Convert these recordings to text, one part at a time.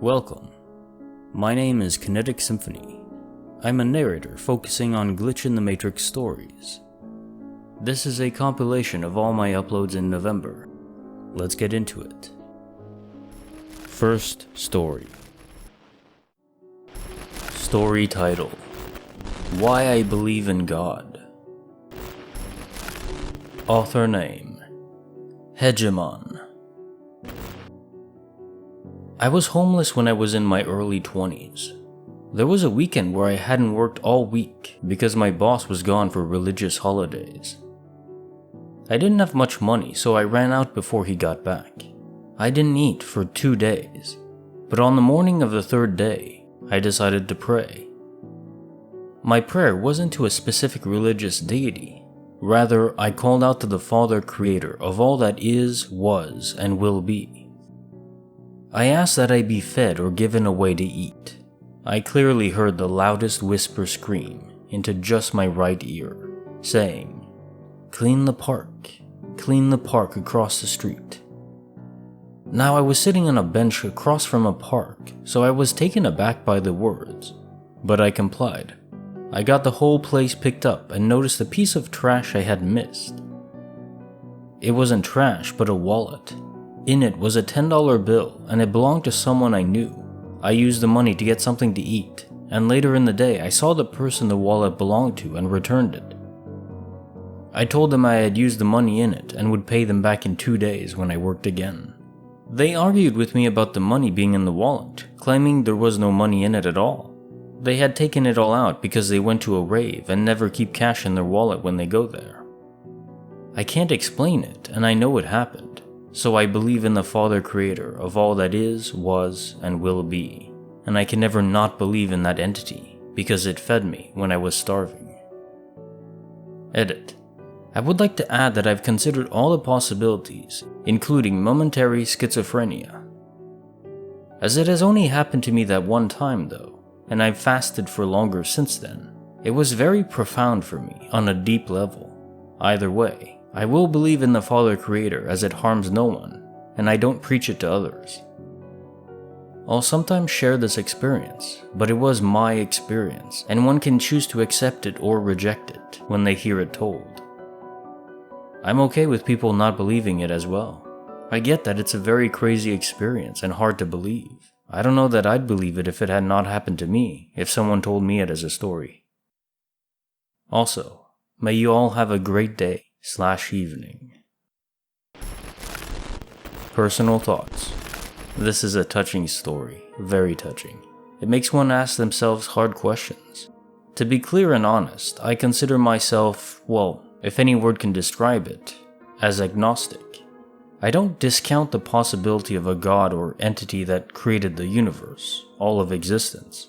Welcome. My name is Kinetic Symphony. I'm a narrator focusing on glitch in the Matrix stories. This is a compilation of all my uploads in November. Let's get into it. First Story. Story title: Why I Believe in God. Author name: Hegemon. I was homeless when I was in my early 20s. There was a weekend where I hadn't worked all week because my boss was gone for religious holidays. I didn't have much money, so I ran out before he got back. I didn't eat for 2 days, but on the morning of the third day, I decided to pray. My prayer wasn't to a specific religious deity. Rather, I called out to the Father Creator of all that is, was, and will be. I asked that I be fed or given a way to eat. I clearly heard the loudest whisper scream into just my right ear, saying, clean the park across the street." Now I was sitting on a bench across from a park, so I was taken aback by the words, but I complied. I got the whole place picked up and noticed a piece of trash I had missed. It wasn't trash, but a wallet. In it was a $10 bill, and it belonged to someone I knew. I used the money to get something to eat, and later in the day I saw the person the wallet belonged to and returned it. I told them I had used the money in it and would pay them back in 2 days when I worked again. They argued with me about the money being in the wallet, claiming there was no money in it at all. They had taken it all out because they went to a rave and never keep cash in their wallet when they go there. I can't explain it, and I know it happened. So I believe in the Father Creator of all that is, was, and will be, and I can never not believe in that entity because it fed me when I was starving. Edit. I would like to add that I've considered all the possibilities, including momentary schizophrenia. As it has only happened to me that one time though, and I've fasted for longer since then, it was very profound for me on a deep level. Either way, I will believe in the Father Creator as it harms no one, and I don't preach it to others. I'll sometimes share this experience, but it was my experience, and one can choose to accept it or reject it when they hear it told. I'm okay with people not believing it as well. I get that it's a very crazy experience and hard to believe. I don't know that I'd believe it if it had not happened to me, if someone told me it as a story. Also, may you all have a great day/evening. Personal thoughts. This is a touching story, very touching. It makes one ask themselves hard questions. To be clear and honest, I consider myself, well, if any word can describe it, as agnostic. I don't discount the possibility of a god or entity that created the universe, all of existence.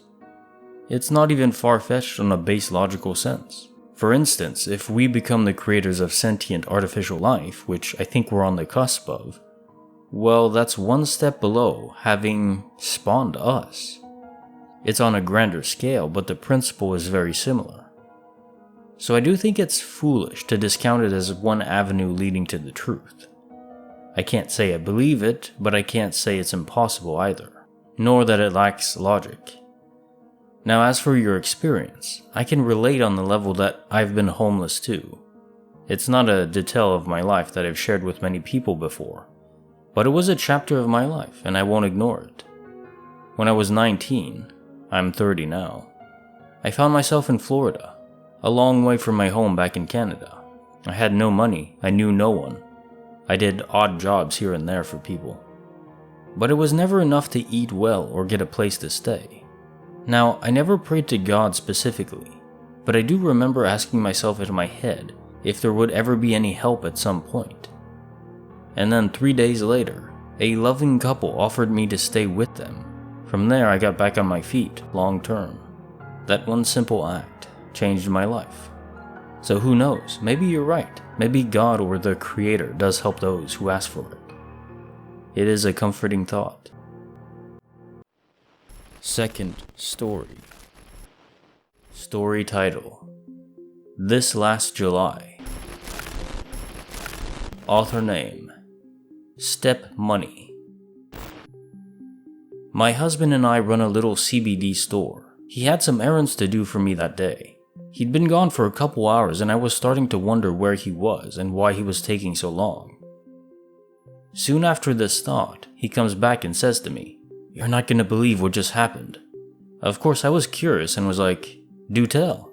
It's not even far-fetched on a base logical sense. For instance, if we become the creators of sentient artificial life, which I think we're on the cusp of, well, that's one step below having spawned us. It's on a grander scale, but the principle is very similar. So I do think it's foolish to discount it as one avenue leading to the truth. I can't say I believe it, but I can't say it's impossible either, nor that it lacks logic. Now, as for your experience, I can relate on the level that I've been homeless too. It's not a detail of my life that I've shared with many people before, but it was a chapter of my life and I won't ignore it. When I was 19, I'm 30 now, I found myself in Florida, a long way from my home back in Canada. I had no money, I knew no one. I did odd jobs here and there for people. But it was never enough to eat well or get a place to stay. Now, I never prayed to God specifically, but I do remember asking myself in my head if there would ever be any help at some point. And then 3 days later, a loving couple offered me to stay with them. From there, I got back on my feet, long term. That one simple act changed my life. So who knows, maybe you're right. Maybe God or the Creator does help those who ask for it. It is a comforting thought. Second Story. Story title: This Last July. Author name: Step Money. My husband and I run a little CBD store. He had some errands to do for me that day. He'd been gone for a couple hours and I was starting to wonder where he was and why he was taking so long. Soon after this thought, he comes back and says to me, "You're not gonna believe what just happened." Of course, I was curious and was like, "Do tell."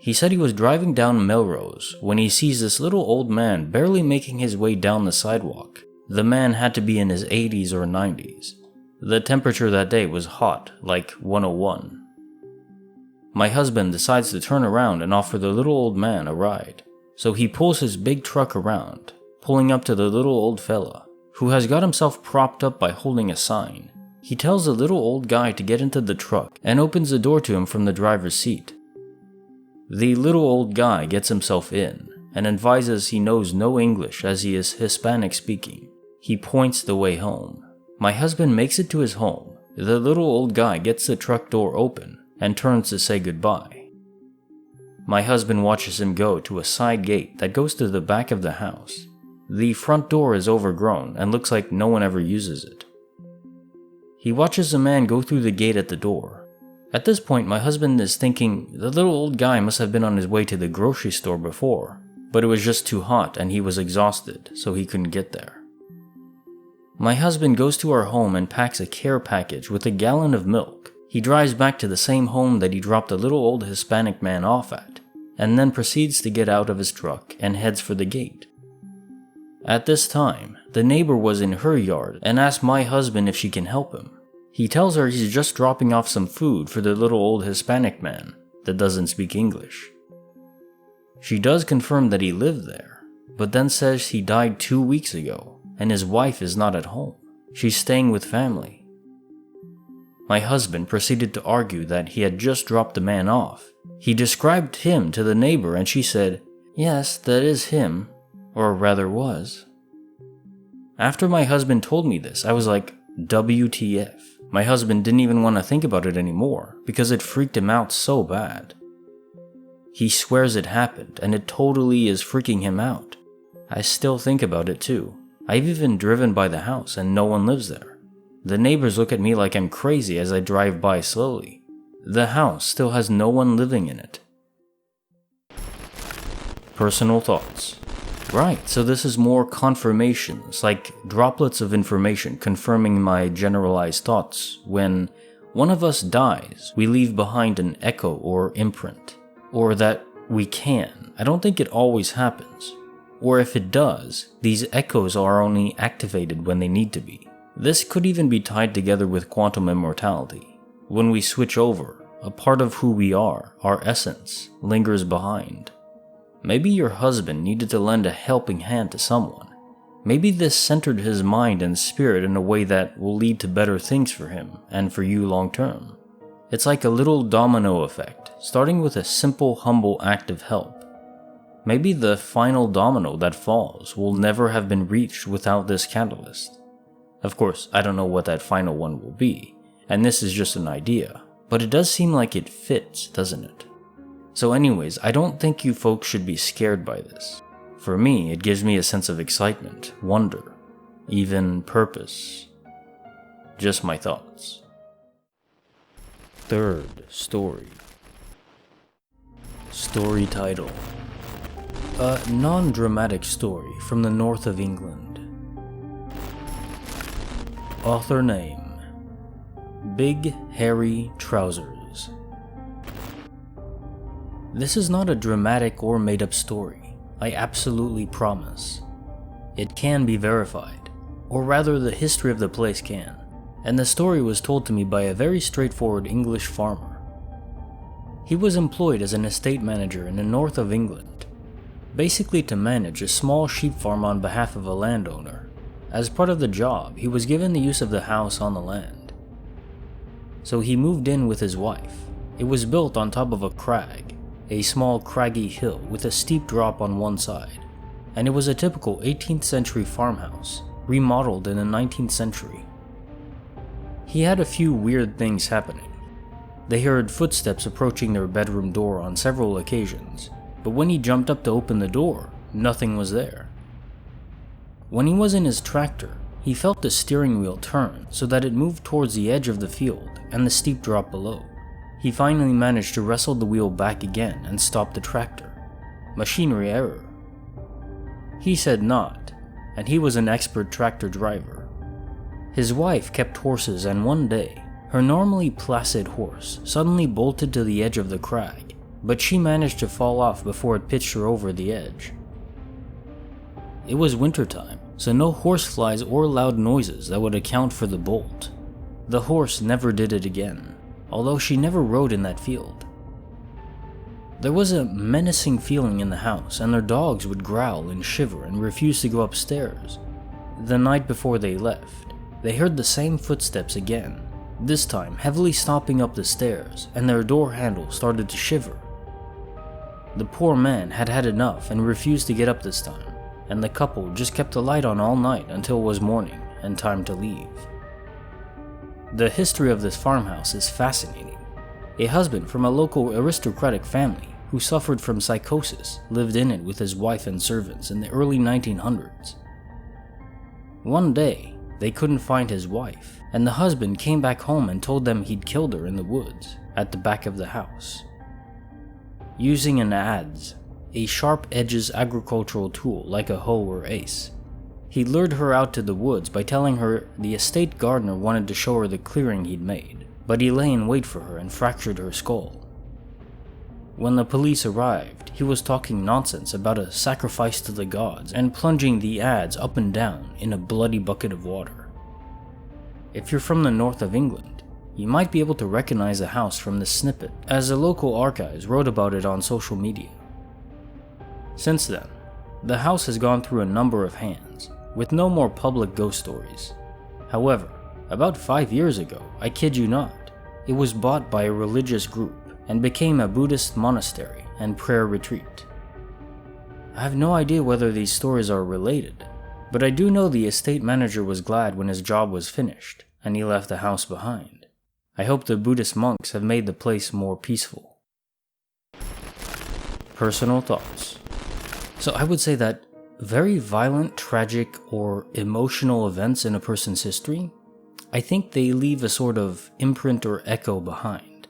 He said he was driving down Melrose when he sees this little old man barely making his way down the sidewalk. The man had to be in his 80s or 90s. The temperature that day was hot, like 101. My husband decides to turn around and offer the little old man a ride. So he pulls his big truck around, pulling up to the little old fella, who has got himself propped up by holding a sign. He tells the little old guy to get into the truck and opens the door to him from the driver's seat. The little old guy gets himself in and advises he knows no English as he is Hispanic speaking. He points the way home. My husband makes it to his home. The little old guy gets the truck door open and turns to say goodbye. My husband watches him go to a side gate that goes to the back of the house. The front door is overgrown and looks like no one ever uses it. He watches a man go through the gate at the door. At this point, my husband is thinking the little old guy must have been on his way to the grocery store before, but it was just too hot and he was exhausted, so he couldn't get there. My husband goes to our home and packs a care package with a gallon of milk. He drives back to the same home that he dropped the little old Hispanic man off at, and then proceeds to get out of his truck and heads for the gate. At this time, the neighbor was in her yard and asks my husband if she can help him. He tells her he's just dropping off some food for the little old Hispanic man that doesn't speak English. She does confirm that he lived there, but then says he died 2 weeks ago and his wife is not at home. She's staying with family. My husband proceeded to argue that he had just dropped the man off. He described him to the neighbor and she said, "Yes, that is him, or rather was." After my husband told me this, I was like, WTF. My husband didn't even want to think about it anymore because it freaked him out so bad. He swears it happened and it totally is freaking him out. I still think about it too. I've even driven by the house and no one lives there. The neighbors look at me like I'm crazy as I drive by slowly. The house still has no one living in it. Personal thoughts. Right, so this is more confirmations, like droplets of information confirming my generalized thoughts. When one of us dies, we leave behind an echo or imprint. Or that we can. I don't think it always happens. Or if it does, these echoes are only activated when they need to be. This could even be tied together with quantum immortality. When we switch over, a part of who we are, our essence, lingers behind. Maybe your husband needed to lend a helping hand to someone. Maybe this centered his mind and spirit in a way that will lead to better things for him and for you long term. It's like a little domino effect, starting with a simple, humble act of help. Maybe the final domino that falls will never have been reached without this catalyst. Of course, I don't know what that final one will be, and this is just an idea, but it does seem like it fits, doesn't it? So anyways, I don't think you folks should be scared by this. For me, it gives me a sense of excitement, wonder, even purpose. Just my thoughts. Third Story. Story title: a non-dramatic story from the north of England. Author name: Big Hairy Trousers. This is not a dramatic or made-up story, I absolutely promise. It can be verified, or rather the history of the place can, and the story was told to me by a very straightforward English farmer. He was employed as an estate manager in the north of England, basically to manage a small sheep farm on behalf of a landowner. As part of the job, he was given the use of the house on the land. So he moved in with his wife. It was built on top of a crag, a small craggy hill with a steep drop on one side, and it was a typical 18th century farmhouse, remodeled in the 19th century. He had a few weird things happening. They heard footsteps approaching their bedroom door on several occasions, but when he jumped up to open the door, nothing was there. When he was in his tractor, He felt the steering wheel turn so that it moved towards the edge of the field and the steep drop below. He finally managed to wrestle the wheel back again and stop the tractor. Machinery error. He said not, and he was an expert tractor driver. His wife kept horses, and one day, her normally placid horse suddenly bolted to the edge of the crag, but she managed to fall off before it pitched her over the edge. It was wintertime, so no horseflies or loud noises that would account for the bolt. The horse never did it again, although she never rode in that field. There was a menacing feeling in the house, and their dogs would growl and shiver and refuse to go upstairs. The night before they left, they heard the same footsteps again, this time heavily stomping up the stairs, and their door handle started to shiver. The poor man had had enough and refused to get up this time, and the couple just kept the light on all night until it was morning and time to leave. The history of this farmhouse is fascinating. A husband from a local aristocratic family who suffered from psychosis lived in it with his wife and servants in the early 1900s. One day, they couldn't find his wife, and the husband came back home and told them he'd killed her in the woods at the back of the house. Using an adze, a sharp-edges agricultural tool like a hoe or ace, he lured her out to the woods by telling her the estate gardener wanted to show her the clearing he'd made, but he lay in wait for her and fractured her skull. When the police arrived, he was talking nonsense about a sacrifice to the gods and plunging the adze up and down in a bloody bucket of water. If you're from the north of England, you might be able to recognize the house from this snippet, as the local archives wrote about it on social media. Since then, the house has gone through a number of hands, with no more public ghost stories. However, about 5 years ago, I kid you not, it was bought by a religious group and became a Buddhist monastery and prayer retreat. I have no idea whether these stories are related, but I do know the estate manager was glad when his job was finished and he left the house behind. I hope the Buddhist monks have made the place more peaceful. Personal thoughts. So I would say that very violent, tragic, or emotional events in a person's history, I think they leave a sort of imprint or echo behind.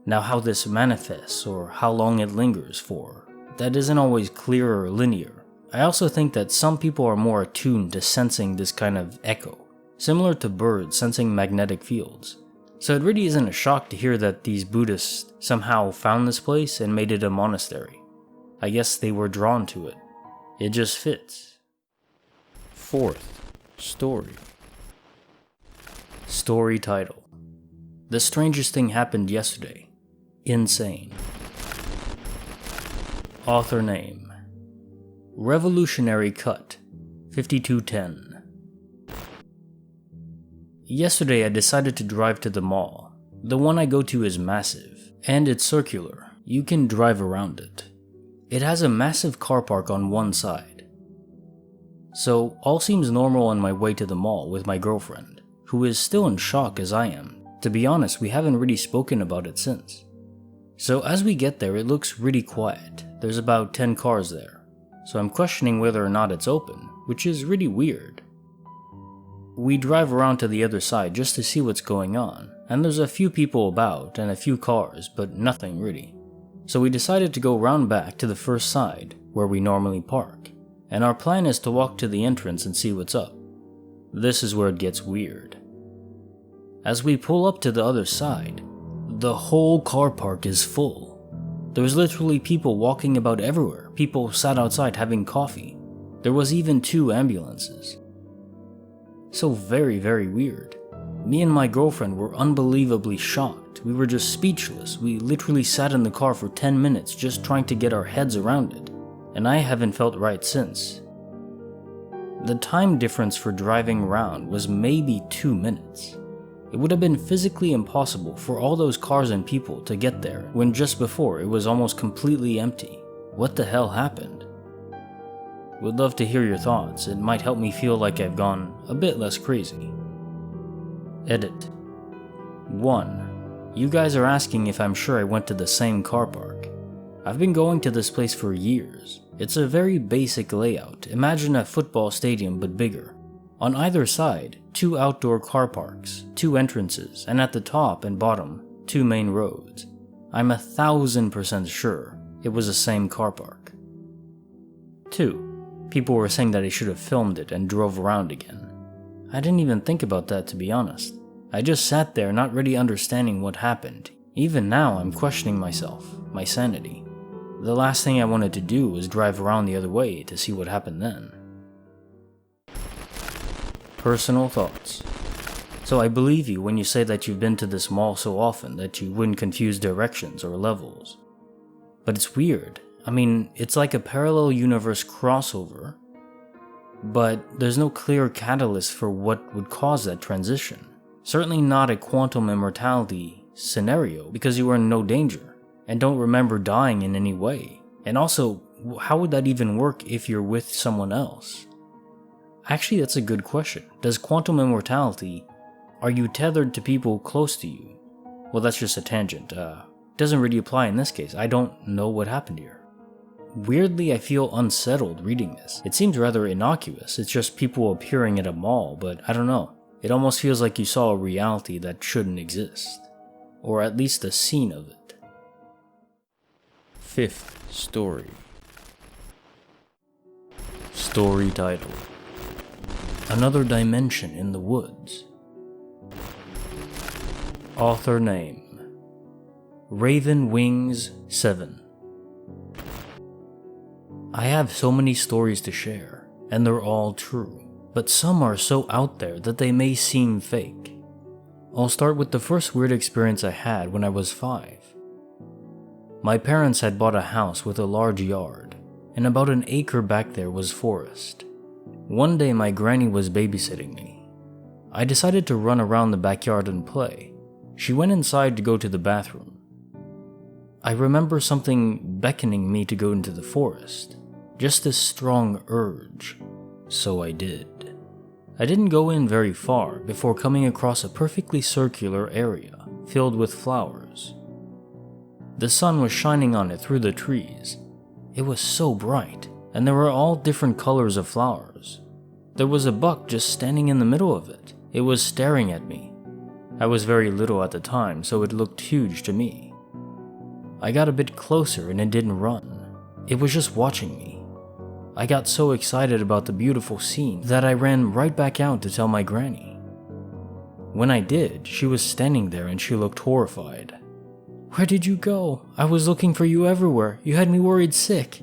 Now how this manifests or how long it lingers for, that isn't always clear or linear. I also think that some people are more attuned to sensing this kind of echo, similar to birds sensing magnetic fields. So it really isn't a shock to hear that these Buddhists somehow found this place and made it a monastery. I guess they were drawn to it. It just fits. Fourth Story. Story title: The Strangest Thing Happened Yesterday. Insane. Author name: Revolutionary Cut, 5210. Yesterday I decided to drive to the mall. The one I go to is massive, and it's circular. You can drive around it. It has a massive car park on one side. So all seems normal on my way to the mall with my girlfriend, who is still in shock as I am. To be honest, we haven't really spoken about it since. So as we get there, it looks really quiet. There's about 10 cars there. So I'm questioning whether or not it's open, which is really weird. We drive around to the other side just to see what's going on, and there's a few people about and a few cars, but nothing really. So we decided to go round back to the first side, where we normally park, and our plan is to walk to the entrance and see what's up. This is where it gets weird. As we pull up to the other side, the whole car park is full. There's literally people walking about everywhere. People sat outside having coffee. There was even 2 ambulances. So very, very weird. Me and my girlfriend were unbelievably shocked. We were just speechless. We literally sat in the car for 10 minutes just trying to get our heads around it, and I haven't felt right since. The time difference for driving around was maybe 2 minutes. It would have been physically impossible for all those cars and people to get there when just before it was almost completely empty. What the hell happened? Would love to hear your thoughts. It might help me feel like I've gone a bit less crazy. Edit. 1. You guys are asking if I'm sure I went to the same car park. I've been going to this place for years. It's a very basic layout. Imagine a football stadium but bigger. On either side, 2 outdoor car parks, 2 entrances, and at the top and bottom, 2 main roads. I'm 1000% sure it was the same car park. 2. People were saying that I should have filmed it and drove around again. I didn't even think about that, to be honest. I just sat there not really understanding what happened. Even now, I'm questioning myself, my sanity. The last thing I wanted to do was drive around the other way to see what happened then. Personal thoughts. So I believe you when you say that you've been to this mall so often that you wouldn't confuse directions or levels. But it's weird. I mean, it's like a parallel universe crossover, but there's no clear catalyst for what would cause that transition. Certainly not a quantum immortality scenario, because you are in no danger and don't remember dying in any way. And also, how would that even work if you're with someone else? Actually, that's a good question. Does quantum immortality, are you tethered to people close to you? Well, that's just a tangent. Doesn't really apply in this case. I don't know what happened here. Weirdly, I feel unsettled reading this. It seems rather innocuous. It's just people appearing at a mall, but I don't know. It almost feels like you saw a reality that shouldn't exist. Or at least a scene of it. Fifth Story. Story title: Another Dimension in the Woods. Author name: Raven Wings 7. I have so many stories to share, and they're all true, but some are so out there that they may seem fake. I'll start with the first weird experience I had when I was 5. My parents had bought a house with a large yard, and about an acre back there was forest. One day my granny was babysitting me. I decided to run around the backyard and play. She went inside to go to the bathroom. I remember something beckoning me to go into the forest. Just this strong urge. So I did. I didn't go in very far before coming across a perfectly circular area filled with flowers. The sun was shining on it through the trees. It was so bright, and there were all different colors of flowers. There was a buck just standing in the middle of it. It was staring at me. I was very little at the time, so it looked huge to me. I got a bit closer and it didn't run. It was just watching me. I got so excited about the beautiful scene that I ran right back out to tell my granny. When I did, she was standing there and she looked horrified. "Where did you go? I was looking for you everywhere. You had me worried sick."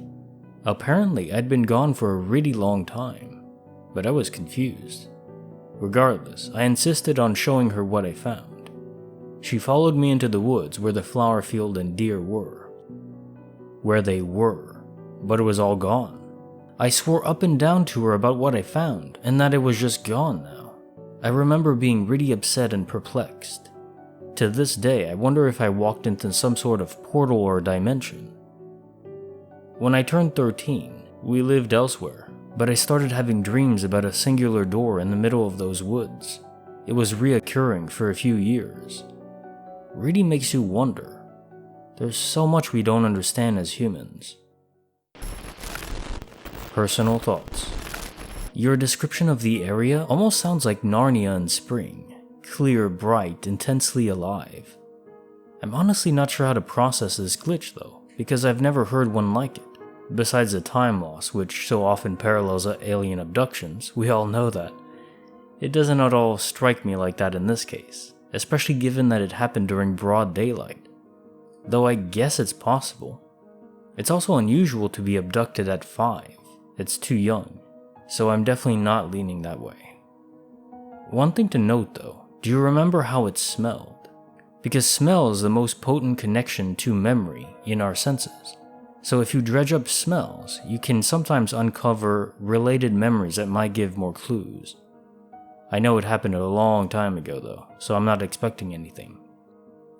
Apparently, I'd been gone for a really long time, but I was confused. Regardless, I insisted on showing her what I found. She followed me into the woods where the flower field and deer were. Where they were, but it was all gone. I swore up and down to her about what I found, and that it was just gone now. I remember being really upset and perplexed. To this day, I wonder if I walked into some sort of portal or dimension. When I turned 13, we lived elsewhere, but I started having dreams about a singular door in the middle of those woods. It was reoccurring for a few years. Really makes you wonder. There's so much we don't understand as humans. Personal thoughts. Your description of the area almost sounds like Narnia in spring. Clear, bright, intensely alive. I'm honestly not sure how to process this glitch though, because I've never heard one like it. Besides the time loss, which so often parallels alien abductions, we all know that. It doesn't at all strike me like that in this case, especially given that it happened during broad daylight. Though I guess it's possible. It's also unusual to be abducted at 5. It's too young, so I'm definitely not leaning that way. One thing to note though, do you remember how it smelled? Because smell is the most potent connection to memory in our senses. So if you dredge up smells, you can sometimes uncover related memories that might give more clues. I know it happened a long time ago though, so I'm not expecting anything.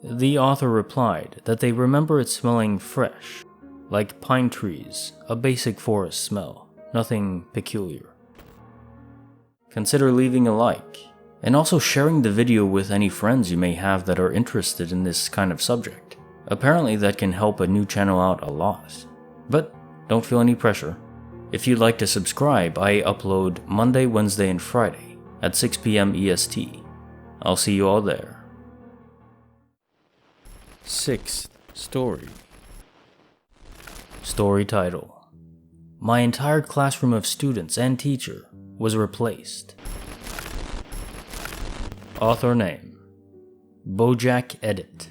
The author replied that they remember it smelling fresh, like pine trees, a basic forest smell. Nothing peculiar. Consider leaving a like, and also sharing the video with any friends you may have that are interested in this kind of subject. Apparently that can help a new channel out a lot. But don't feel any pressure. If you'd like to subscribe, I upload Monday, Wednesday, and Friday. at 6 p.m. EST. I'll see you all there. Sixth Story. Story title: My entire classroom of students and teacher was replaced. Author name: Bojack Edit.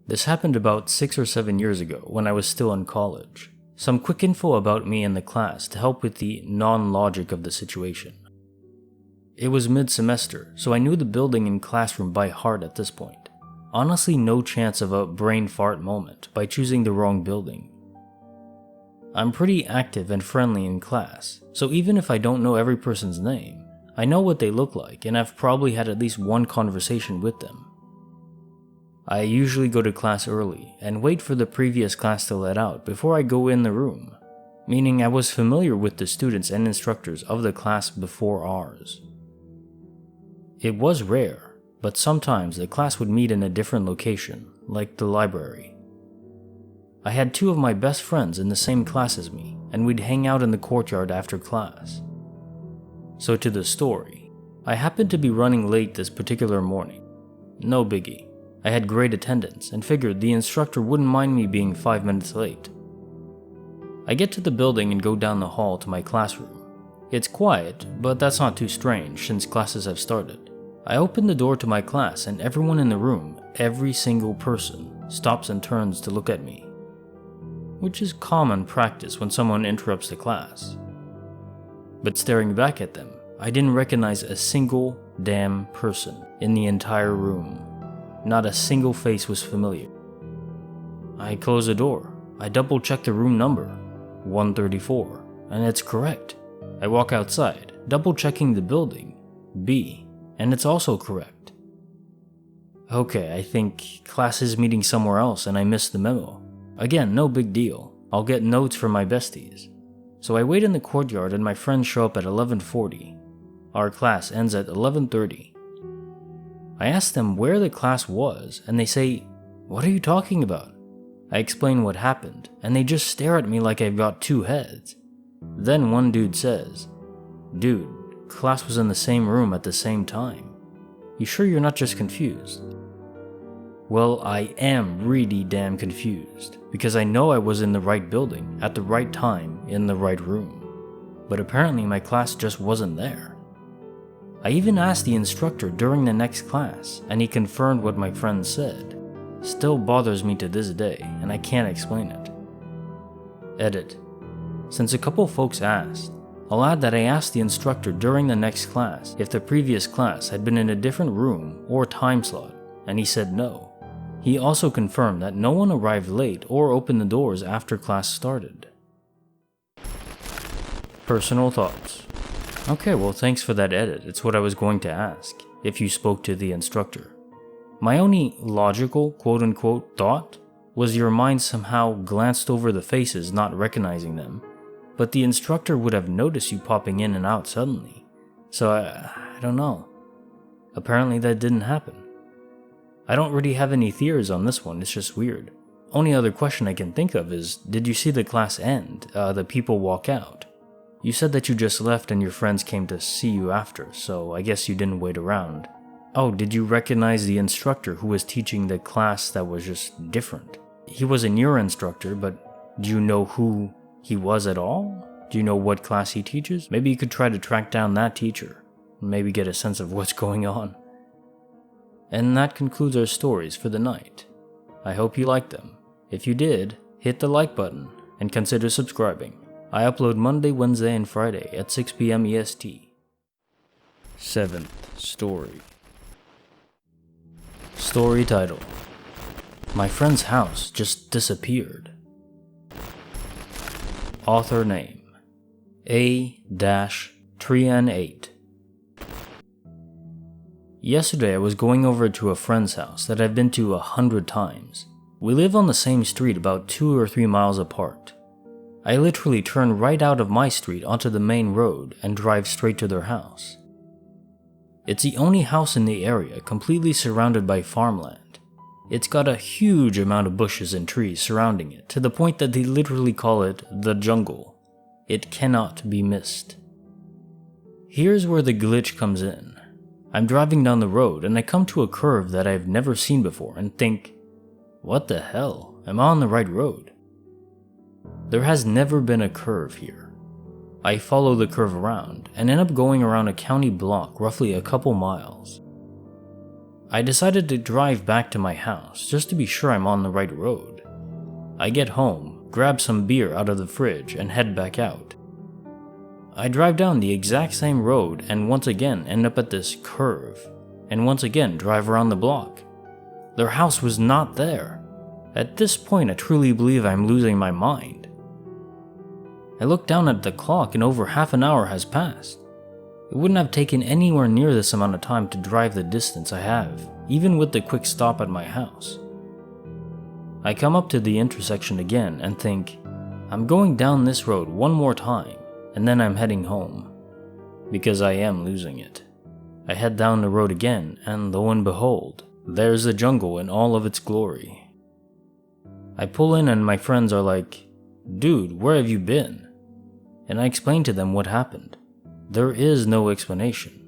This happened about 6 or 7 years ago when I was still in college. Some quick info about me and the class to help with the non-logic of the situation. It was mid-semester, so I knew the building and classroom by heart at this point. Honestly, no chance of a brain fart moment by choosing the wrong building. I'm pretty active and friendly in class, so even if I don't know every person's name, I know what they look like and I've probably had at least one conversation with them. I usually go to class early and wait for the previous class to let out before I go in the room, meaning I was familiar with the students and instructors of the class before ours. It was rare, but sometimes the class would meet in a different location, like the library. I had 2 of my best friends in the same class as me, and we'd hang out in the courtyard after class. So to the story, I happened to be running late this particular morning. No biggie. I had great attendance and figured the instructor wouldn't mind me being 5 minutes late. I get to the building and go down the hall to my classroom. It's quiet, but that's not too strange since classes have started. I open the door to my class and everyone in the room, every single person, stops and turns to look at me, which is common practice when someone interrupts the class. But staring back at them, I didn't recognize a single damn person in the entire room. Not a single face was familiar. I close the door. I double check the room number, 134, and it's correct. I walk outside, double checking the building, B, and it's also correct. Okay, I think class is meeting somewhere else and I missed the memo. Again, no big deal. I'll get notes from my besties. So I wait in the courtyard and my friends show up at 11:40. Our class ends at 11:30. I ask them where the class was, and they say, "What are you talking about?" I explain what happened, and they just stare at me like I've got 2 heads. Then one dude says, "Dude, class was in the same room at the same time. You sure you're not just confused?" Well, I am really damn confused, because I know I was in the right building, at the right time, in the right room. But apparently my class just wasn't there. I even asked the instructor during the next class, and he confirmed what my friend said. Still bothers me to this day, and I can't explain it. Edit. Since a couple folks asked, I'll add that I asked the instructor during the next class if the previous class had been in a different room or time slot, and he said no. He also confirmed that no one arrived late or opened the doors after class started. Personal thoughts. Okay, well thanks for that edit. It's what I was going to ask, if you spoke to the instructor. My only logical, quote-unquote, thought was your mind somehow glanced over the faces, not recognizing them, but the instructor would have noticed you popping in and out suddenly. So I don't know. Apparently that didn't happen. I don't really have any theories on this one, it's just weird. Only other question I can think of is, did you see the class end, the people walk out? You said that you just left and your friends came to see you after, so I guess you didn't wait around. Oh, did you recognize the instructor who was teaching the class that was just different? He wasn't your instructor, but do you know who he was at all? Do you know what class he teaches? Maybe you could try to track down that teacher, and maybe get a sense of what's going on. And that concludes our stories for the night. I hope you liked them. If you did, hit the like button and consider subscribing. I upload Monday, Wednesday, and Friday at 6 p.m. EST. 7th Story. Story title: My friend's house just disappeared. Author name: A-Trian8. Yesterday I was going over to a friend's house that I've been to 100 times. We live on the same street about 2 or 3 miles apart. I literally turn right out of my street onto the main road and drive straight to their house. It's the only house in the area completely surrounded by farmland. It's got a huge amount of bushes and trees surrounding it, to the point that they literally call it the jungle. It cannot be missed. Here's where the glitch comes in. I'm driving down the road and I come to a curve that I've never seen before and think, what the hell, am I on the right road? There has never been a curve here. I follow the curve around and end up going around a county block roughly a couple miles. I decided to drive back to my house just to be sure I'm on the right road. I get home, grab some beer out of the fridge and head back out. I drive down the exact same road and once again end up at this curve, and once again drive around the block. Their house was not there. At this point, I truly believe I'm losing my mind. I look down at the clock and over half an hour has passed. It wouldn't have taken anywhere near this amount of time to drive the distance I have, even with the quick stop at my house. I come up to the intersection again and think, I'm going down this road one more time, and then I'm heading home. Because I am losing it. I head down the road again, and lo and behold, there's the jungle in all of its glory. I pull in and my friends are like, dude, where have you been? And I explain to them what happened. There is no explanation.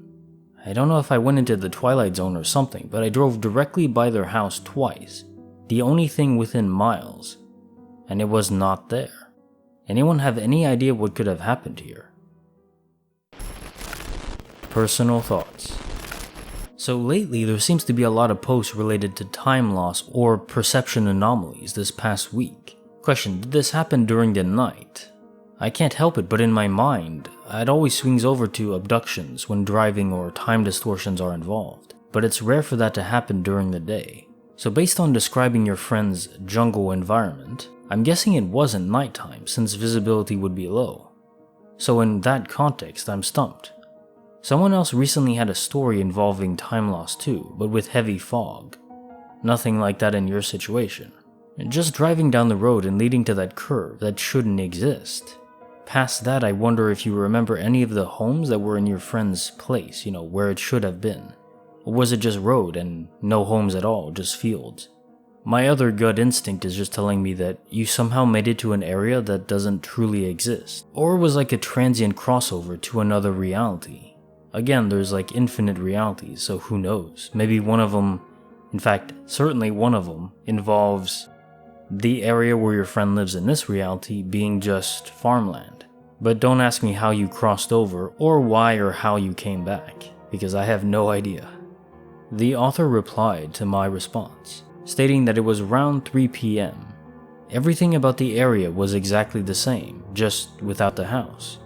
I don't know if I went into the Twilight Zone or something, but I drove directly by their house twice, the only thing within miles, and it was not there. Anyone have any idea what could have happened here? Personal thoughts. So lately there seems to be a lot of posts related to time loss or perception anomalies this past week. Question, did this happen during the night? I can't help it, but in my mind, it always swings over to abductions when driving or time distortions are involved, but it's rare for that to happen during the day. So based on describing your friend's jungle environment, I'm guessing it wasn't nighttime since visibility would be low. So in that context, I'm stumped. Someone else recently had a story involving time loss too, but with heavy fog. Nothing like that in your situation. Just driving down the road and leading to that curve that shouldn't exist. Past that, I wonder if you remember any of the homes that were in your friend's place, where it should have been. Or was it just road and no homes at all, just fields? My other gut instinct is just telling me that you somehow made it to an area that doesn't truly exist. Or it was like a transient crossover to another reality. Again, there's like infinite realities, so who knows? Maybe one of them, in fact, certainly one of them, involves the area where your friend lives in this reality being just farmland. But don't ask me how you crossed over or why or how you came back, because I have no idea. The author replied to my response, stating that it was around 3 p.m. Everything about the area was exactly the same, just without the house.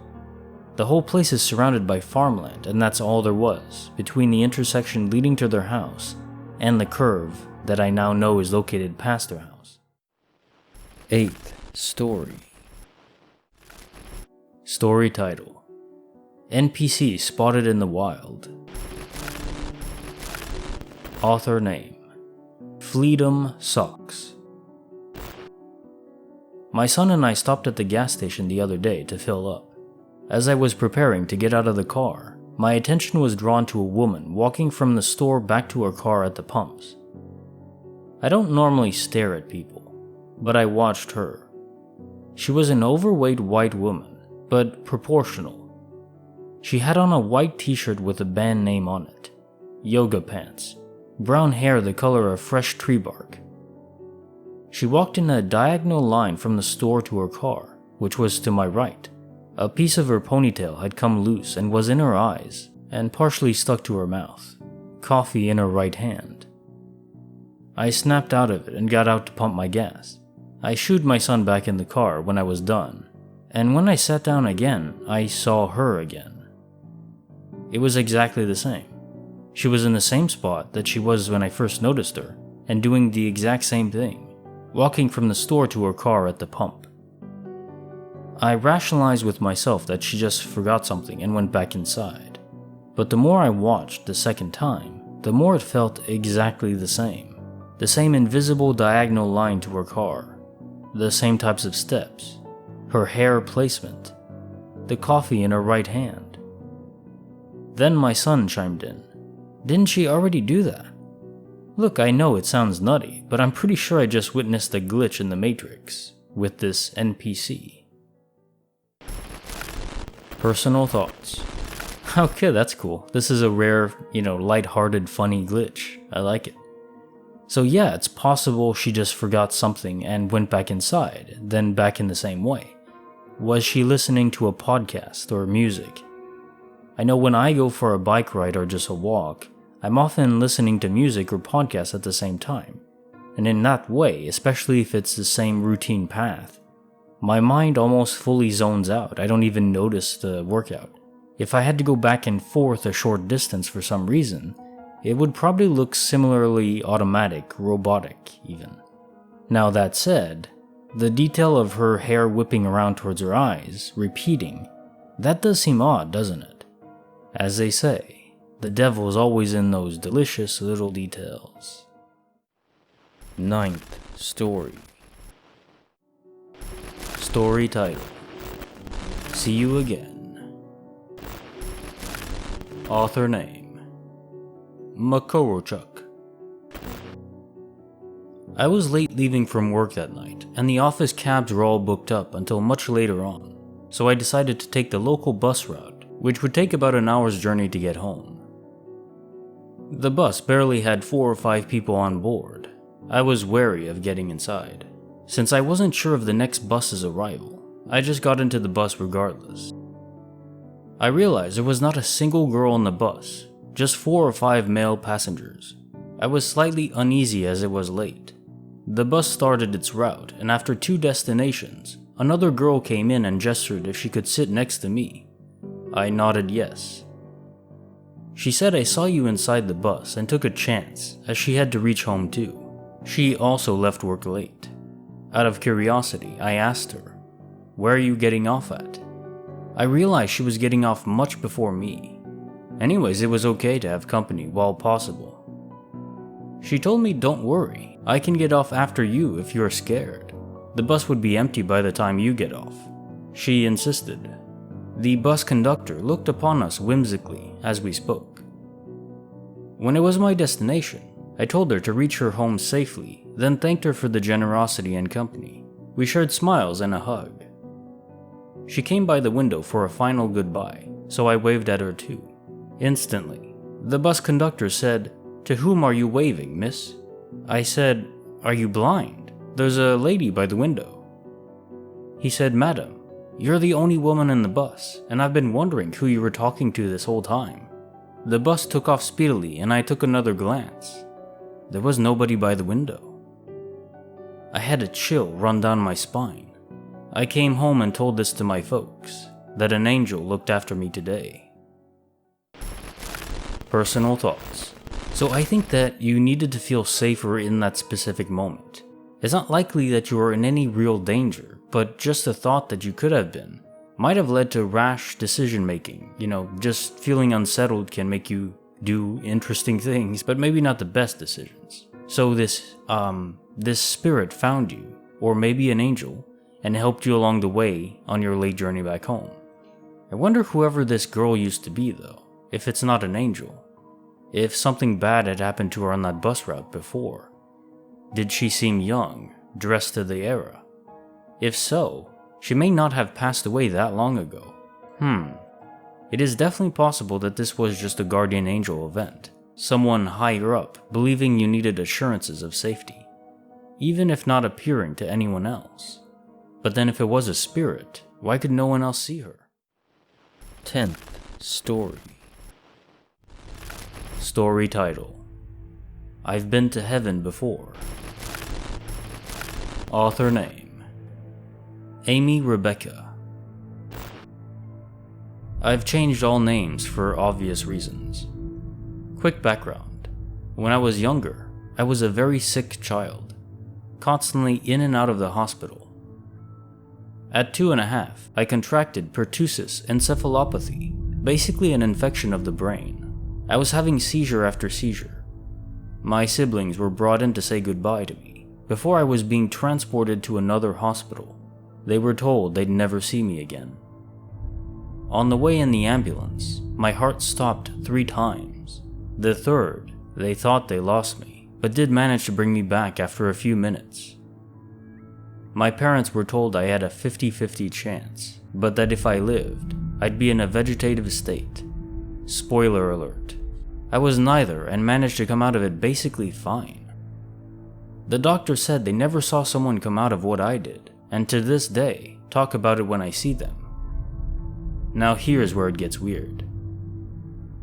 The whole place is surrounded by farmland, and that's all there was, between the intersection leading to their house and the curve that I now know is located past their house. Eighth Story. Story title: NPC spotted in the wild. Author name: Fleedom Socks. My son and I stopped at the gas station the other day to fill up. As I was preparing to get out of the car, my attention was drawn to a woman walking from the store back to her car at the pumps. I don't normally stare at people, but I watched her. She was an overweight white woman, but proportional. She had on a white t-shirt with a band name on it, yoga pants, brown hair the color of fresh tree bark. She walked in a diagonal line from the store to her car, which was to my right. A piece of her ponytail had come loose and was in her eyes, and partially stuck to her mouth, coffee in her right hand. I snapped out of it and got out to pump my gas. I shooed my son back in the car when I was done, and when I sat down again, I saw her again. It was exactly the same. She was in the same spot that she was when I first noticed her, and doing the exact same thing, walking from the store to her car at the pump. I rationalized with myself that she just forgot something and went back inside. But the more I watched the second time, the more it felt exactly the same. The same invisible diagonal line to her car, the same types of steps, her hair placement, the coffee in her right hand. Then my son chimed in. Didn't she already do that? Look, I know it sounds nutty, but I'm pretty sure I just witnessed a glitch in the Matrix with this NPC. Personal thoughts. Okay, that's cool. This is a rare, lighthearted, funny glitch. I like it. So yeah, it's possible she just forgot something and went back inside, then back in the same way. Was she listening to a podcast or music? I know when I go for a bike ride or just a walk, I'm often listening to music or podcasts at the same time. And in that way, especially if it's the same routine path, my mind almost fully zones out. I don't even notice the workout. If I had to go back and forth a short distance for some reason, it would probably look similarly automatic, robotic even. Now that said, the detail of her hair whipping around towards her eyes, repeating, that does seem odd, doesn't it? As they say, the devil is always in those delicious little details. Ninth Story. Story title: See You Again. Author name: Makorochuk. I was late leaving from work that night, and the office cabs were all booked up until much later on, so I decided to take the local bus route, which would take about an hour's journey to get home. The bus barely had 4 or 5 people on board. I was wary of getting inside. Since I wasn't sure of the next bus's arrival, I just got into the bus regardless. I realized there was not a single girl on the bus, just 4 or 5 male passengers. I was slightly uneasy as it was late. The bus started its route, and after 2 destinations, another girl came in and gestured if she could sit next to me. I nodded yes. She said I saw you inside the bus and took a chance, as she had to reach home too. She also left work late. Out of curiosity, I asked her, "Where are you getting off at?" I realized she was getting off much before me. Anyways, it was okay to have company while possible. She told me, "Don't worry, I can get off after you if you're scared. The bus would be empty by the time you get off." She insisted. The bus conductor looked upon us whimsically as we spoke. When it was my destination, I told her to reach her home safely, then thanked her for the generosity and company. We shared smiles and a hug. She came by the window for a final goodbye, so I waved at her too. Instantly, the bus conductor said, "To whom are you waving, miss?" I said, "Are you blind? There's a lady by the window." He said, "Madam, you're the only woman in the bus, and I've been wondering who you were talking to this whole time." The bus took off speedily, and I took another glance. There was nobody by the window. I had a chill run down my spine. I came home and told this to my folks, that an angel looked after me today. Personal thoughts. So I think that you needed to feel safer in that specific moment. It's not likely that you were in any real danger, but just the thought that you could have been might have led to rash decision making. Just feeling unsettled can make you do interesting things, but maybe not the best decisions. So this spirit found you, or maybe an angel, and helped you along the way on your late journey back home. I wonder whoever this girl used to be though, if it's not an angel. If something bad had happened to her on that bus route before. Did she seem young, dressed to the era? If so, she may not have passed away that long ago. It is definitely possible that this was just a guardian angel event. Someone higher up believing you needed assurances of safety, even if not appearing to anyone else. But then if it was a spirit, why could no one else see her? 10th Story. Story title: I've Been to Heaven Before. Author name: Amy Rebecca. I've changed all names for obvious reasons. Quick background. When I was younger, I was a very sick child, constantly in and out of the hospital. At 2.5, I contracted pertussis encephalopathy, basically an infection of the brain. I was having seizure after seizure. My siblings were brought in to say goodbye to me before I was being transported to another hospital. They were told they'd never see me again. On the way in the ambulance, my heart stopped 3 times. The third, they thought they lost me, but did manage to bring me back after a few minutes. My parents were told I had a 50-50 chance, but that if I lived, I'd be in a vegetative state. Spoiler alert. I was neither and managed to come out of it basically fine. The doctor said they never saw someone come out of what I did, and to this day, talk about it when I see them. Now here's where it gets weird.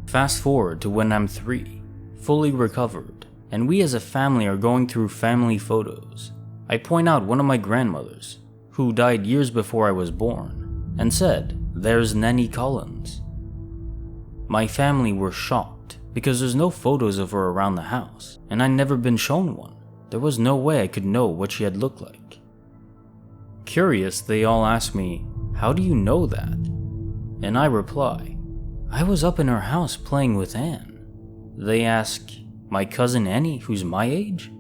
Fast forward to when I'm 3, fully recovered, and we as a family are going through family photos. I point out one of my grandmothers, who died years before I was born, and said, "There's Nanny Collins." My family were shocked because there's no photos of her around the house, and I'd never been shown one. There was no way I could know what she had looked like. Curious, they all ask me, "How do you know that?" And I reply, "I was up in her house playing with Anne." They ask, "My cousin Annie, who's my age?"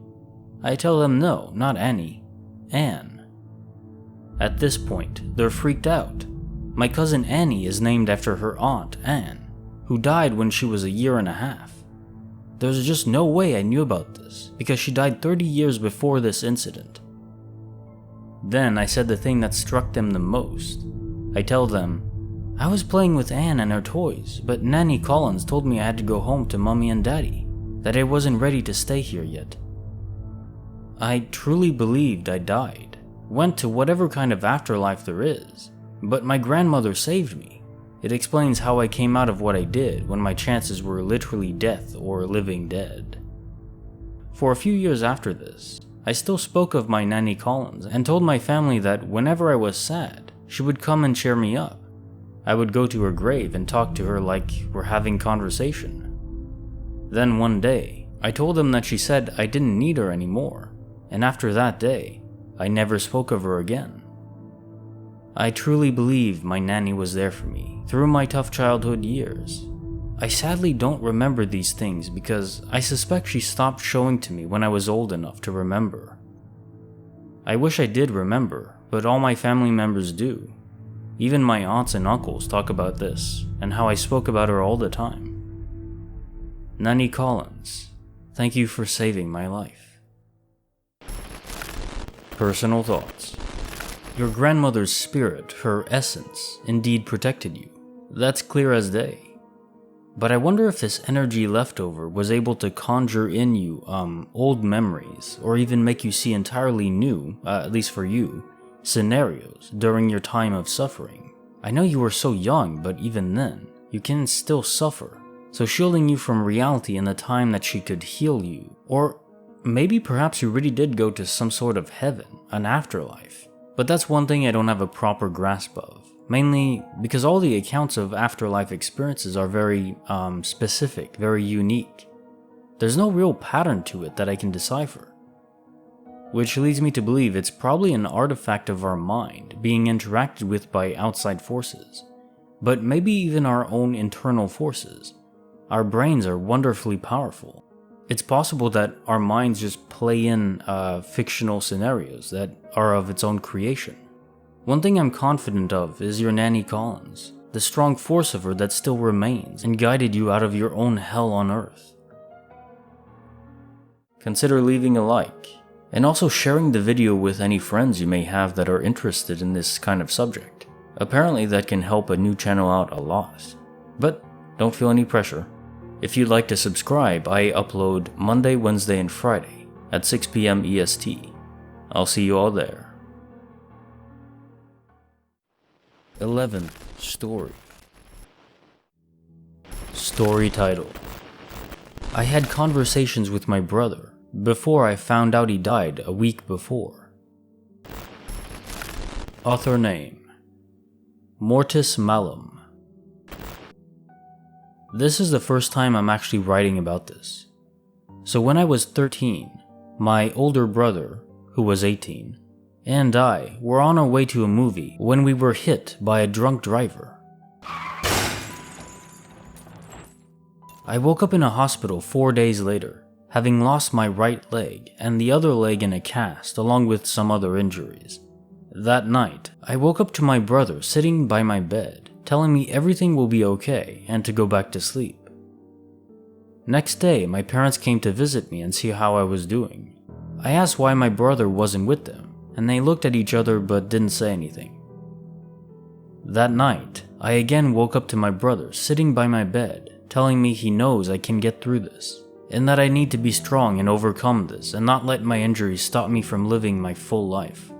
I tell them no, not Annie, Anne. At this point, they're freaked out. My cousin Annie is named after her aunt, Anne, who died when she was 1.5 years. There's just no way I knew about this, because she died 30 years before this incident. Then I said the thing that struck them the most. I tell them, "I was playing with Anne and her toys, but Nanny Collins told me I had to go home to Mommy and Daddy, that I wasn't ready to stay here yet." I truly believed I died, went to whatever kind of afterlife there is, but my grandmother saved me. It explains how I came out of what I did when my chances were literally death or living dead. For a few years after this, I still spoke of my Nanny Collins and told my family that whenever I was sad, she would come and cheer me up. I would go to her grave and talk to her like we're having conversation. Then one day, I told them that she said I didn't need her anymore, and after that day, I never spoke of her again. I truly believe my nanny was there for me through my tough childhood years. I sadly don't remember these things because I suspect she stopped showing to me when I was old enough to remember. I wish I did remember, but all my family members do. Even my aunts and uncles talk about this and how I spoke about her all the time. Nanny Collins, thank you for saving my life. Personal thoughts. Your grandmother's spirit, her essence, indeed protected you. That's clear as day. But I wonder if this energy left over was able to conjure in you old memories, or even make you see entirely new, at least for you, scenarios during your time of suffering. I know you were so young, but even then, you can still suffer. So shielding you from reality in the time that she could heal you, or maybe perhaps you really did go to some sort of heaven, an afterlife. But that's one thing I don't have a proper grasp of. Mainly because all the accounts of afterlife experiences are very specific, very unique. There's no real pattern to it that I can decipher. Which leads me to believe it's probably an artifact of our mind being interacted with by outside forces. But maybe even our own internal forces. Our brains are wonderfully powerful. It's possible that our minds just play in fictional scenarios that are of its own creation. One thing I'm confident of is your Nanny Collins, the strong force of her that still remains and guided you out of your own hell on earth. Consider leaving a like, and also sharing the video with any friends you may have that are interested in this kind of subject. Apparently that can help a new channel out a lot, but don't feel any pressure. If you'd like to subscribe, I upload Monday, Wednesday, and Friday at 6 p.m. EST. I'll see you all there. 11th Story. Story title. I had conversations with my brother before I found out he died a week before. Author name: Mortis Malum. This is the first time I'm actually writing about this. So when I was 13, my older brother, who was 18, and I were on our way to a movie when we were hit by a drunk driver. I woke up in a hospital 4 days later, having lost my right leg and the other leg in a cast along with some other injuries. That night, I woke up to my brother sitting by my bed, telling me everything will be okay and to go back to sleep. Next day, my parents came to visit me and see how I was doing. I asked why my brother wasn't with them, and they looked at each other but didn't say anything. That night, I again woke up to my brother sitting by my bed, telling me he knows I can get through this, and that I need to be strong and overcome this and not let my injuries stop me from living my full life.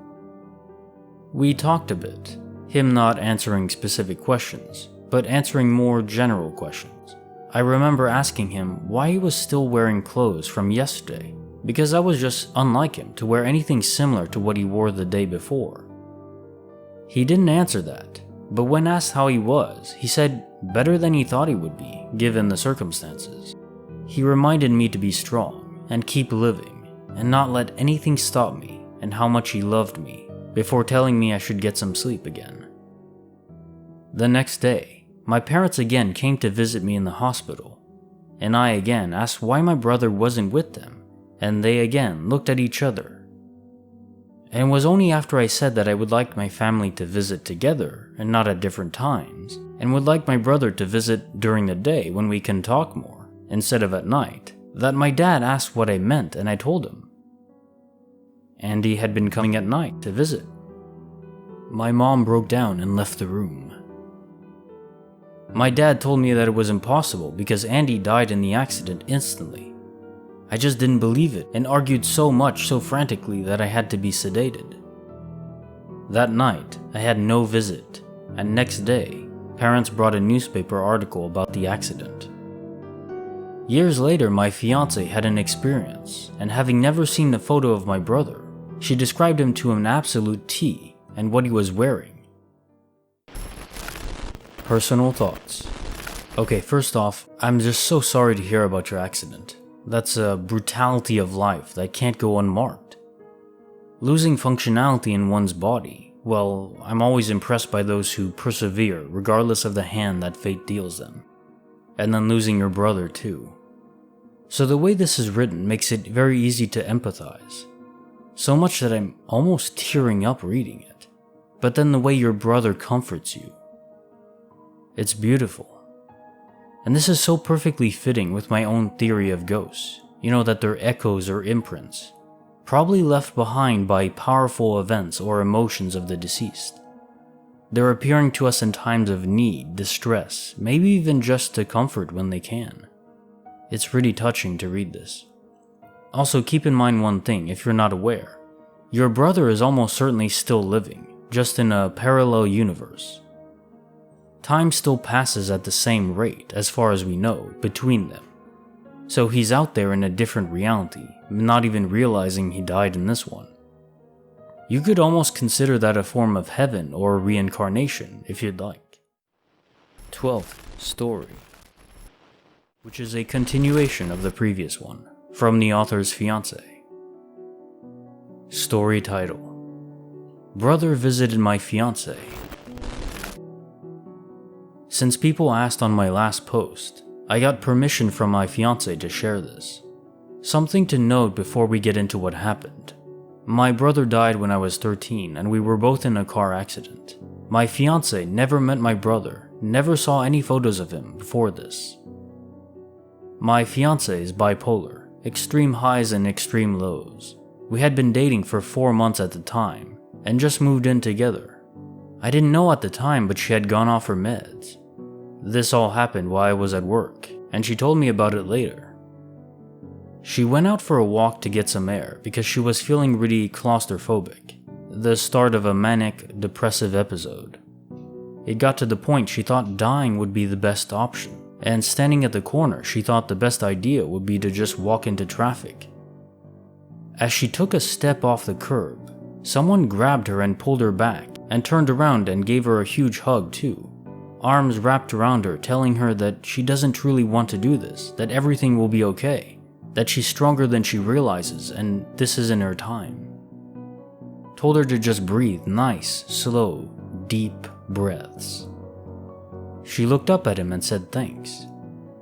We talked a bit, him not answering specific questions, but answering more general questions. I remember asking him why he was still wearing clothes from yesterday, because I was just unlike him to wear anything similar to what he wore the day before. He didn't answer that, but when asked how he was, he said better than he thought he would be, given the circumstances. He reminded me to be strong and keep living, and not let anything stop me, and how much he loved me, before telling me I should get some sleep again. The next day, my parents again came to visit me in the hospital, and I again asked why my brother wasn't with them, and they again looked at each other. And it was only after I said that I would like my family to visit together and not at different times, and would like my brother to visit during the day when we can talk more, instead of at night, that my dad asked what I meant, and I told him. Andy had been coming at night to visit. My mom broke down and left the room. My dad told me that it was impossible because Andy died in the accident instantly. I just didn't believe it and argued so much so frantically that I had to be sedated. That night, I had no visit, and next day, parents brought a newspaper article about the accident. Years later, my fiancée had an experience, and having never seen the photo of my brother, she described him to an absolute T and what he was wearing. Personal thoughts. Okay, first off, I'm just so sorry to hear about your accident. That's a brutality of life that can't go unmarked. Losing functionality in one's body, well, I'm always impressed by those who persevere regardless of the hand that fate deals them. And then losing your brother too. So the way this is written makes it very easy to empathize. So much that I'm almost tearing up reading it. But then the way your brother comforts you. It's beautiful. And this is so perfectly fitting with my own theory of ghosts, that they're echoes or imprints, probably left behind by powerful events or emotions of the deceased. They're appearing to us in times of need, distress, maybe even just to comfort when they can. It's pretty touching to read this. Also, keep in mind one thing if you're not aware. Your brother is almost certainly still living, just in a parallel universe. Time still passes at the same rate, as far as we know, between them. So he's out there in a different reality, not even realizing he died in this one. You could almost consider that a form of heaven or reincarnation, if you'd like. 12th Story, which is a continuation of the previous one, from the author's fiancé. Story title: Brother visited my fiancé. Since people asked on my last post, I got permission from my fiancé to share this. Something to note before we get into what happened. My brother died when I was 13 and we were both in a car accident. My fiancé never met my brother, never saw any photos of him before this. My fiancé is bipolar, extreme highs and extreme lows. We had been dating for 4 months at the time and just moved in together. I didn't know at the time, but she had gone off her meds. This all happened while I was at work, and she told me about it later. She went out for a walk to get some air because she was feeling really claustrophobic, the start of a manic, depressive episode. It got to the point she thought dying would be the best option, and standing at the corner, she thought the best idea would be to just walk into traffic. As she took a step off the curb, someone grabbed her and pulled her back, and turned around and gave her a huge hug too. Arms wrapped around her, telling her that she doesn't truly want to do this, that everything will be okay, that she's stronger than she realizes, and this isn't her time. Told her to just breathe nice, slow, deep breaths. She looked up at him and said thanks,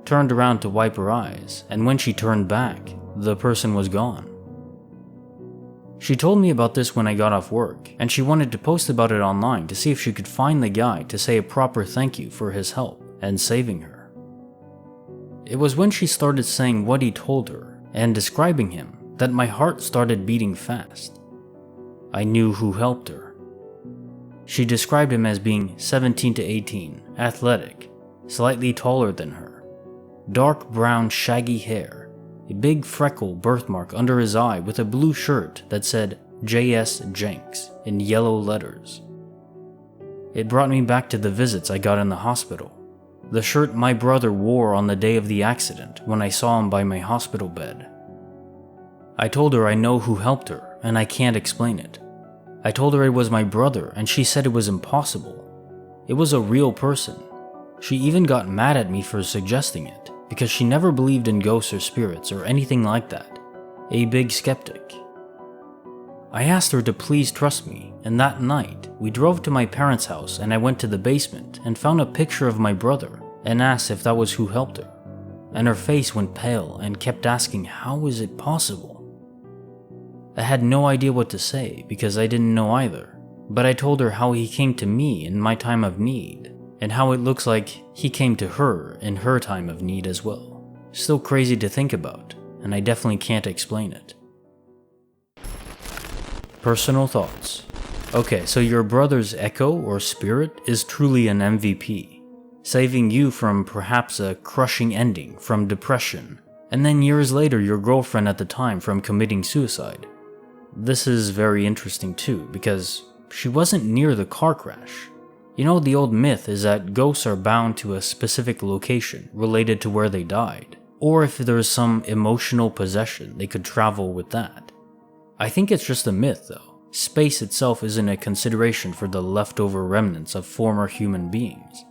turned around to wipe her eyes, and when she turned back, the person was gone. She told me about this when I got off work, and she wanted to post about it online to see if she could find the guy to say a proper thank you for his help and saving her. It was when she started saying what he told her and describing him that my heart started beating fast. I knew who helped her. She described him as being 17 to 18 athletic, slightly taller than her, dark brown shaggy hair, a big freckle birthmark under his eye with a blue shirt that said J.S. Jenks in yellow letters. It brought me back to the visits I got in the hospital. The shirt my brother wore on the day of the accident when I saw him by my hospital bed. I told her I know who helped her and I can't explain it. I told her it was my brother and she said it was impossible. It was a real person. She even got mad at me for suggesting it because she never believed in ghosts or spirits or anything like that. A big skeptic. I asked her to please trust me, and that night, we drove to my parents' house and I went to the basement and found a picture of my brother and asked if that was who helped her. And her face went pale and kept asking, how is it possible? I had no idea what to say because I didn't know either, but I told her how he came to me in my time of need, and how it looks like he came to her in her time of need as well. Still crazy to think about, and I definitely can't explain it. Personal thoughts. Okay, so your brother's echo or spirit is truly an MVP, saving you from perhaps a crushing ending from depression, and then years later your girlfriend at the time from committing suicide. This is very interesting too, because she wasn't near the car crash. You know, the old myth is that ghosts are bound to a specific location related to where they died, or if there's some emotional possession, they could travel with that. I think it's just a myth though. Space itself isn't a consideration for the leftover remnants of former human beings.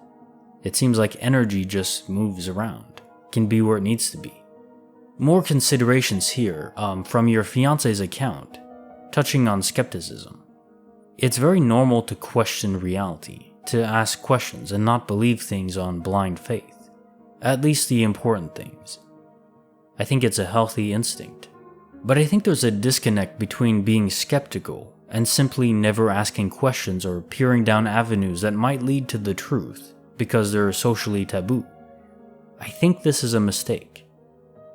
It seems like energy just moves around, can be where it needs to be. More considerations here from your fiance's account, touching on skepticism. It's very normal to question reality, to ask questions and not believe things on blind faith, at least the important things. I think it's a healthy instinct. But I think there's a disconnect between being skeptical and simply never asking questions or peering down avenues that might lead to the truth because they're socially taboo. I think this is a mistake.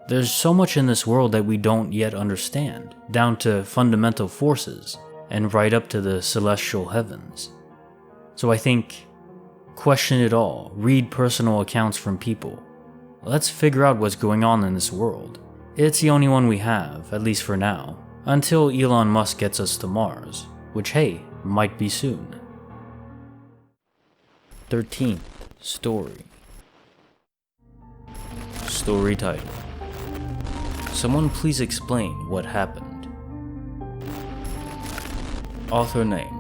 There's so much in this world that we don't yet understand, down to fundamental forces and right up to the celestial heavens. So I think, question it all, read personal accounts from people. Let's figure out what's going on in this world. It's the only one we have, at least for now, until Elon Musk gets us to Mars, which hey, might be soon. 13th Story. Story title. Someone please explain what happened. Author name.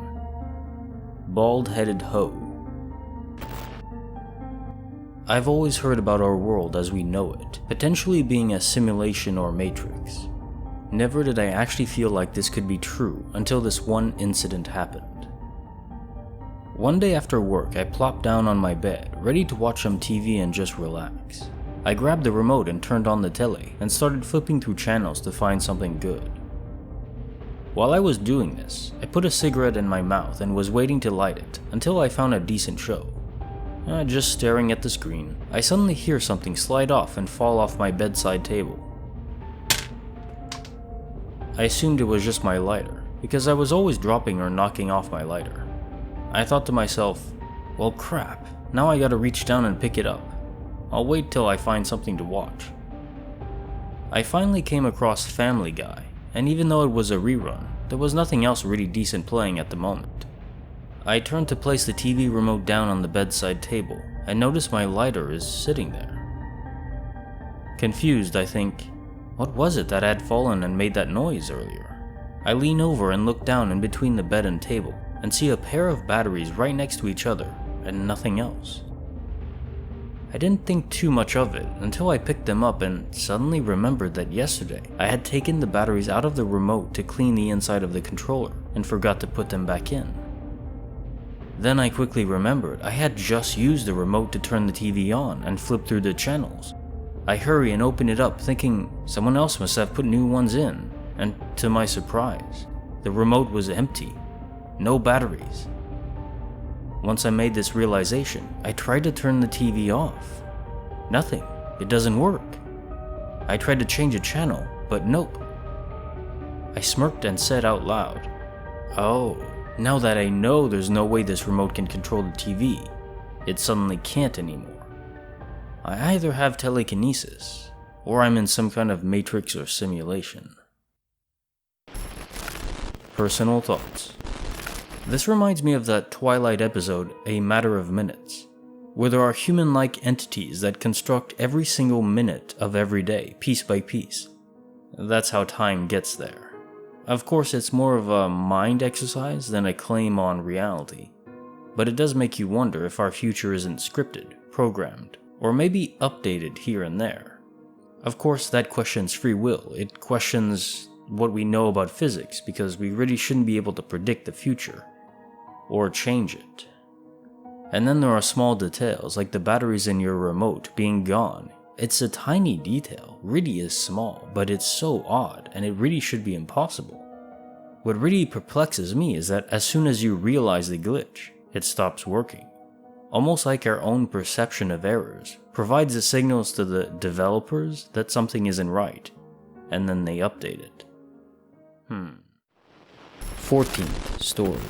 Bald-headed Ho. I've always heard about our world as we know it, potentially being a simulation or matrix. Never did I actually feel like this could be true until this one incident happened. One day after work, I plopped down on my bed, ready to watch some TV and just relax. I grabbed the remote and turned on the telly and started flipping through channels to find something good. While I was doing this, I put a cigarette in my mouth and was waiting to light it until I found a decent show. Just staring at the screen, I suddenly hear something slide off and fall off my bedside table. I assumed it was just my lighter, because I was always dropping or knocking off my lighter. I thought to myself, well crap, now I gotta reach down and pick it up. I'll wait till I find something to watch. I finally came across Family Guy, and even though it was a rerun, there was nothing else really decent playing at the moment. I turned to place the TV remote down on the bedside table and noticed my lighter is sitting there. Confused, I think, what was it that had fallen and made that noise earlier? I lean over and look down in between the bed and table and see a pair of batteries right next to each other and nothing else. I didn't think too much of it until I picked them up and suddenly remembered that yesterday I had taken the batteries out of the remote to clean the inside of the controller and forgot to put them back in. Then I quickly remembered I had just used the remote to turn the TV on and flip through the channels. I hurry and open it up thinking someone else must have put new ones in, and to my surprise, the remote was empty. No batteries. Once I made this realization, I tried to turn the TV off. Nothing. It doesn't work. I tried to change a channel, but nope. I smirked and said out loud, "Oh, now that I know there's no way this remote can control the TV, it suddenly can't anymore. I either have telekinesis, or I'm in some kind of matrix or simulation. Personal thoughts. This reminds me of that Twilight episode, A Matter of Minutes, where there are human-like entities that construct every single minute of every day, piece by piece. That's how time gets there. Of course, it's more of a mind exercise than a claim on reality, but it does make you wonder if our future isn't scripted, programmed, or maybe updated here and there. Of course, that questions free will. It questions what we know about physics, because we really shouldn't be able to predict the future or change it. And then there are small details, like the batteries in your remote being gone. It's a tiny detail, really is small, but it's so odd, and it really should be impossible. What really perplexes me is that as soon as you realize the glitch, it stops working. Almost like our own perception of errors provides the signals to the developers that something isn't right, and then they update it. 14th Story.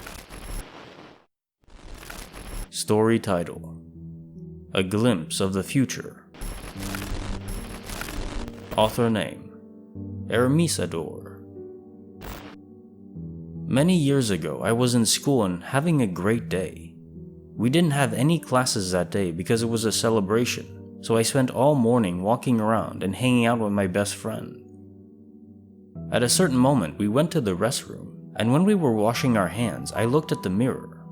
Story title: A Glimpse of the Future. Author name: Ermisador. Many years ago, I was in school and having a great day. We didn't have any classes that day because it was a celebration, so I spent all morning walking around and hanging out with my best friend. At a certain moment, we went to the restroom, and when we were washing our hands, I looked at the mirror.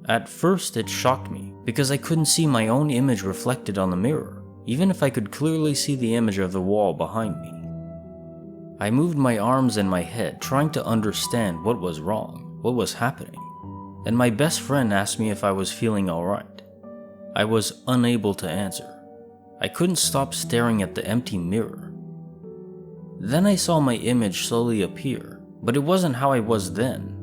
At first, it shocked me because I couldn't see my own image reflected on the mirror, even if I could clearly see the image of the wall behind me. I moved my arms and my head, trying to understand what was wrong, what was happening, and my best friend asked me if I was feeling alright. I was unable to answer. I couldn't stop staring at the empty mirror. Then I saw my image slowly appear, but it wasn't how I was then.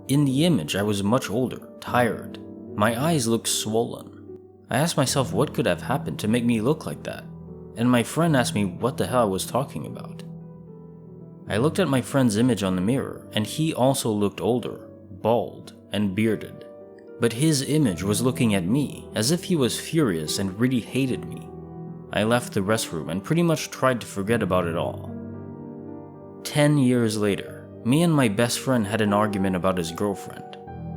In the image, I was much older, tired. My eyes looked swollen. I asked myself what could have happened to make me look like that, and my friend asked me what the hell I was talking about. I looked at my friend's image on the mirror, and he also looked older, bald, and bearded. But his image was looking at me, as if he was furious and really hated me. I left the restroom and pretty much tried to forget about it all. 10 years later, me and my best friend had an argument about his girlfriend.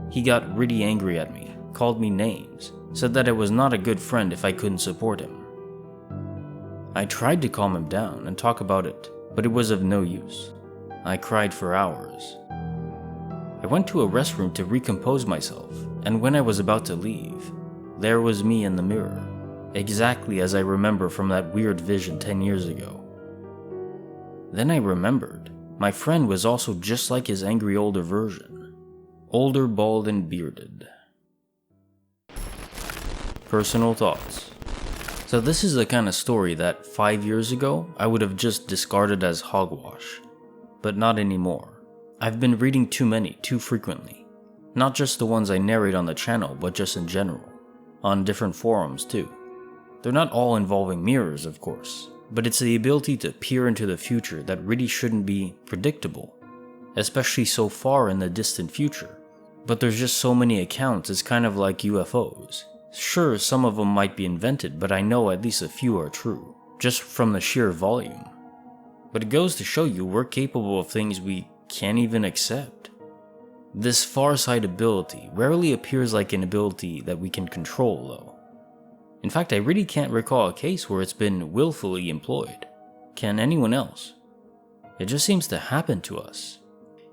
He got really angry at me, called me names, said that I was not a good friend if I couldn't support him. I tried to calm him down and talk about it, but it was of no use. I cried for hours. I went to a restroom to recompose myself, and when I was about to leave, there was me in the mirror, exactly as I remember from that weird vision 10 years ago. Then I remembered. My friend was also just like his angry older version. Older, bald, and bearded. Personal thoughts. So this is the kind of story that 5 years ago I would have just discarded as hogwash. But not anymore. I've been reading too many, too frequently. Not just the ones I narrate on the channel, but just in general. On different forums too. They're not all involving mirrors, of course. But it's the ability to peer into the future that really shouldn't be predictable, especially so far in the distant future. But there's just so many accounts, it's kind of like UFOs. Sure, some of them might be invented, but I know at least a few are true, just from the sheer volume. But it goes to show you we're capable of things we can't even accept. This far-sight ability rarely appears like an ability that we can control, though. In fact, I really can't recall a case where it's been willfully employed. Can anyone else? It just seems to happen to us.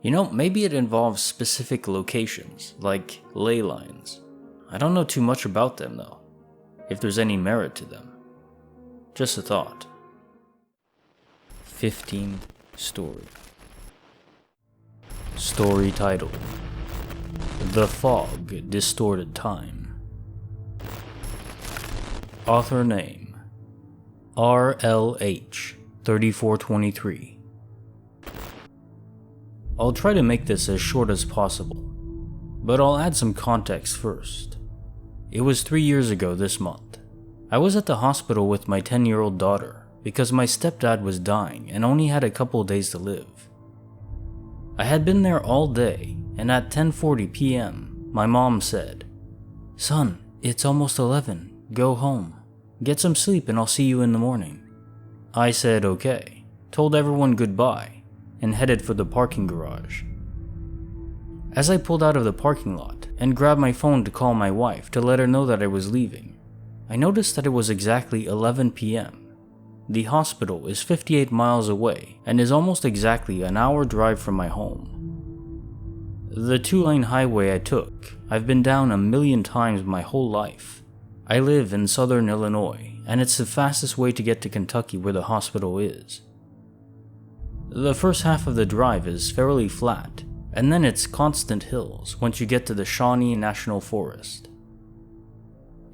You know, maybe it involves specific locations, like ley lines. I don't know too much about them though, if there's any merit to them. Just a thought. 15th Story. Story title: The Fog Distorted Time. Author name: RLH 3423. I'll try to make this as short as possible, but I'll add some context first. It was 3 years ago this month. I was at the hospital with my 10-year-old daughter because my stepdad was dying and only had a couple days to live. I had been there all day, and at 10:40 p.m., my mom said, "Son, "It's almost 11. Go home. Get some sleep and I'll see you in the morning." I said okay, told everyone goodbye, and headed for the parking garage. As I pulled out of the parking lot and grabbed my phone to call my wife to let her know that I was leaving, I noticed that it was exactly 11 p.m. The hospital is 58 miles away and is almost exactly an hour drive from my home. The 2-lane highway I took, I've been down a million times my whole life. I live in southern Illinois, and it's the fastest way to get to Kentucky where the hospital is. The first half of the drive is fairly flat, and then it's constant hills once you get to the Shawnee National Forest.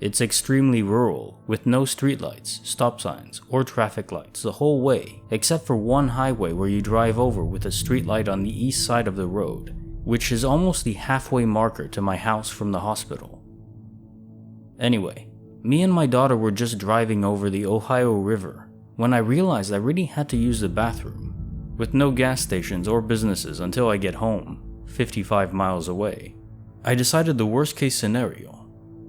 It's extremely rural, with no streetlights, stop signs, or traffic lights the whole way, except for one highway where you drive over with a streetlight on the east side of the road, which is almost the halfway marker to my house from the hospital. Anyway, me and my daughter were just driving over the Ohio River when I realized I really had to use the bathroom, with no gas stations or businesses until I get home, 55 miles away. I decided the worst case scenario.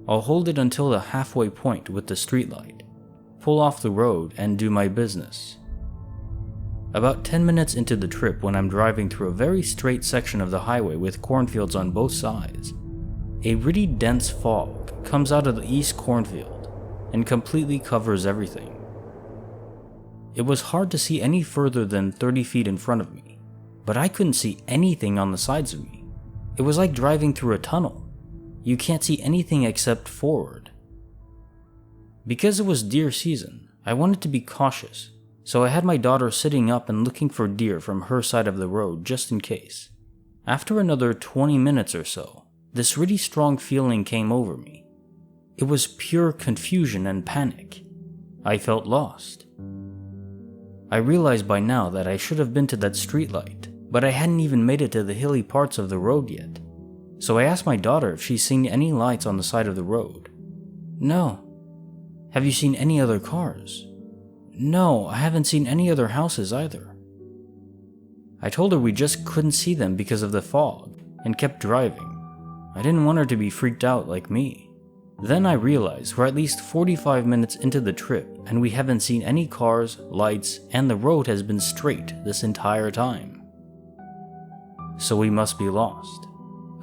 I'll hold it until the halfway point with the streetlight, pull off the road, and do my business. About 10 minutes into the trip, when I'm driving through a very straight section of the highway with cornfields on both sides, a really dense fog comes out of the east cornfield and completely covers everything. It was hard to see any further than 30 feet in front of me, but I couldn't see anything on the sides of me. It was like driving through a tunnel. You can't see anything except forward. Because it was deer season, I wanted to be cautious, so I had my daughter sitting up and looking for deer from her side of the road just in case. After another 20 minutes or so, this really strong feeling came over me. It was pure confusion and panic. I felt lost. I realized by now that I should have been to that streetlight, but I hadn't even made it to the hilly parts of the road yet. So I asked my daughter if she's seen any lights on the side of the road. "No." "Have you seen any other cars?" "No, I haven't seen any other houses either." I told her we just couldn't see them because of the fog, and kept driving. I didn't want her to be freaked out like me. Then I realized we're at least 45 minutes into the trip and we haven't seen any cars, lights, and the road has been straight this entire time. So we must be lost.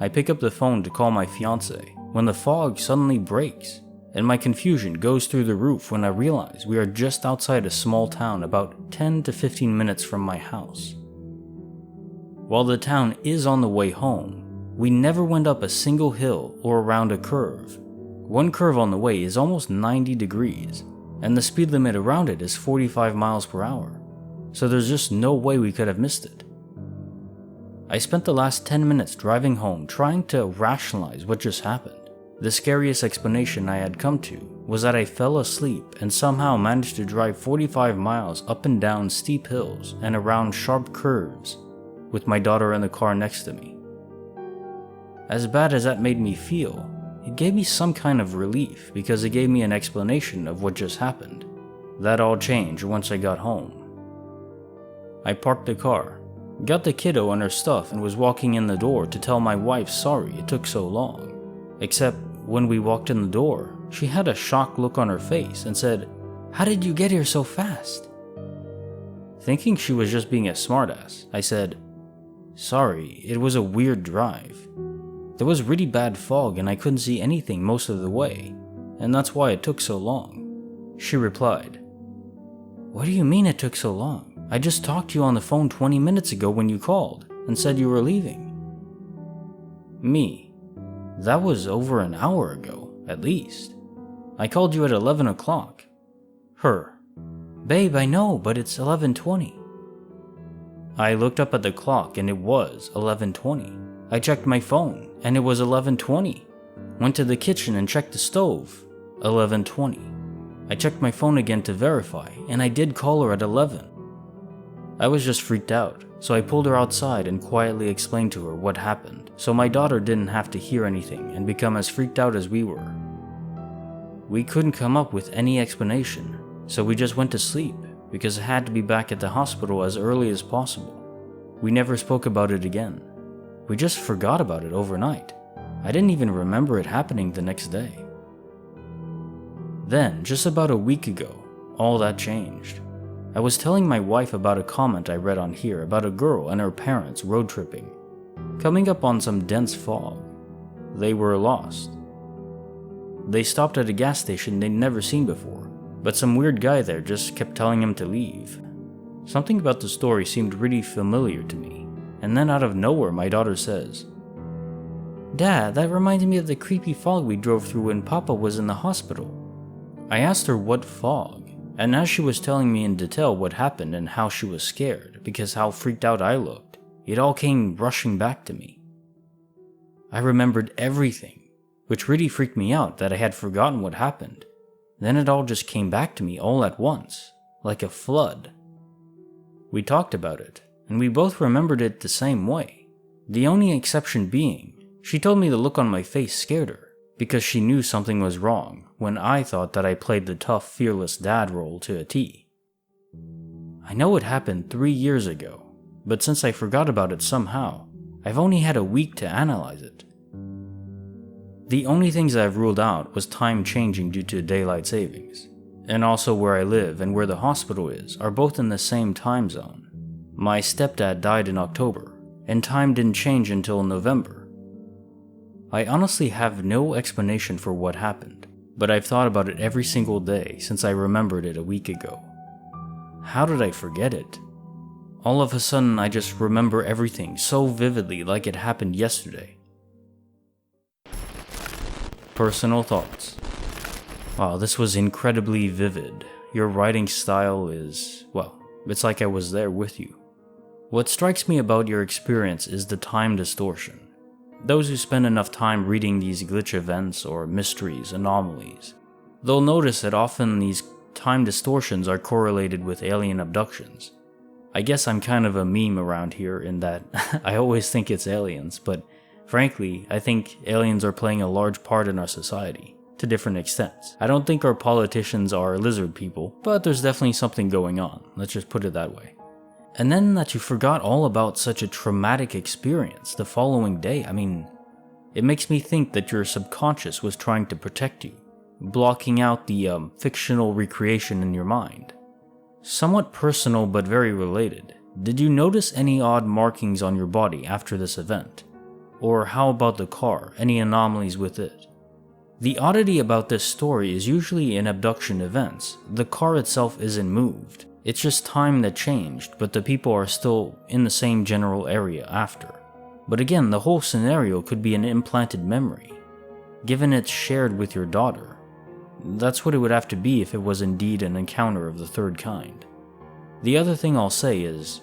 I pick up the phone to call my fiance when the fog suddenly breaks, and my confusion goes through the roof when I realize we are just outside a small town about 10 to 15 minutes from my house. While the town is on the way home, we never went up a single hill or around a curve. One curve on the way is almost 90 degrees, and the speed limit around it is 45 miles per hour, so there's just no way we could have missed it. I spent the last 10 minutes driving home trying to rationalize what just happened. The scariest explanation I had come to was that I fell asleep and somehow managed to drive 45 miles up and down steep hills and around sharp curves with my daughter in the car next to me. As bad as that made me feel, it gave me some kind of relief because it gave me an explanation of what just happened. That all changed once I got home. I parked the car, got the kiddo and her stuff, and was walking in the door to tell my wife sorry it took so long. Except when we walked in the door, she had a shocked look on her face and said, "How did you get here so fast?" Thinking she was just being a smartass, I said, "Sorry, it was a weird drive. There was really bad fog and I couldn't see anything most of the way, and that's why it took so long." She replied, "What do you mean it took so long? I just talked to you on the phone 20 minutes ago when you called and said you were leaving." Me. That was over an hour ago, at least. I called you at 11 o'clock. Her. Babe, I know, but it's 11:20. I looked up at the clock and it was 11:20. I checked my phone and it was 11:20. Went to the kitchen and checked the stove. 11:20. I checked my phone again to verify, and I did call her at 11. I was just freaked out, so I pulled her outside and quietly explained to her what happened, so my daughter didn't have to hear anything and become as freaked out as we were. We couldn't come up with any explanation, so we just went to sleep because I had to be back at the hospital as early as possible. We never spoke about it again. We just forgot about it overnight. I didn't even remember it happening the next day. Then, just about a week ago, all that changed. I was telling my wife about a comment I read on here about a girl and her parents road tripping, coming up on some dense fog. They were lost. They stopped at a gas station they'd never seen before, but some weird guy there just kept telling them to leave. Something about the story seemed really familiar to me, and then out of nowhere my daughter says, "Dad, that reminded me of the creepy fog we drove through when Papa was in the hospital." I asked her what fog, and as she was telling me in detail what happened and how she was scared because how freaked out I looked, it all came rushing back to me. I remembered everything, which really freaked me out that I had forgotten what happened. Then it all just came back to me all at once, like a flood. We talked about it, and we both remembered it the same way. The only exception being, she told me the look on my face scared her, because she knew something was wrong when I thought that I played the tough, fearless dad role to a T. I know it happened 3 years ago, but since I forgot about it somehow, I've only had a week to analyze it. The only things I've ruled out was time changing due to daylight savings, and also where I live and where the hospital is are both in the same time zone. My stepdad died in October, and time didn't change until November. I honestly have no explanation for what happened, but I've thought about it every single day since I remembered it a week ago. How did I forget it? All of a sudden I just remember everything so vividly like it happened yesterday. Personal thoughts. Wow, this was incredibly vivid. Your writing style is, well, it's like I was there with you. What strikes me about your experience is the time distortion. Those who spend enough time reading these glitch events or mysteries, anomalies, they'll notice that often these time distortions are correlated with alien abductions. I guess I'm kind of a meme around here in that I always think it's aliens, but frankly, I think aliens are playing a large part in our society, to different extents. I don't think our politicians are lizard people, but there's definitely something going on, let's just put it that way. And then that you forgot all about such a traumatic experience the following day, it makes me think that your subconscious was trying to protect you, blocking out the fictional recreation in your mind. Somewhat personal but very related, did you notice any odd markings on your body after this event? Or how about the car, any anomalies with it? The oddity about this story is usually in abduction events, the car itself isn't moved. It's just time that changed, but the people are still in the same general area after. But again, the whole scenario could be an implanted memory, given it's shared with your daughter. That's what it would have to be if it was indeed an encounter of the third kind. The other thing I'll say is,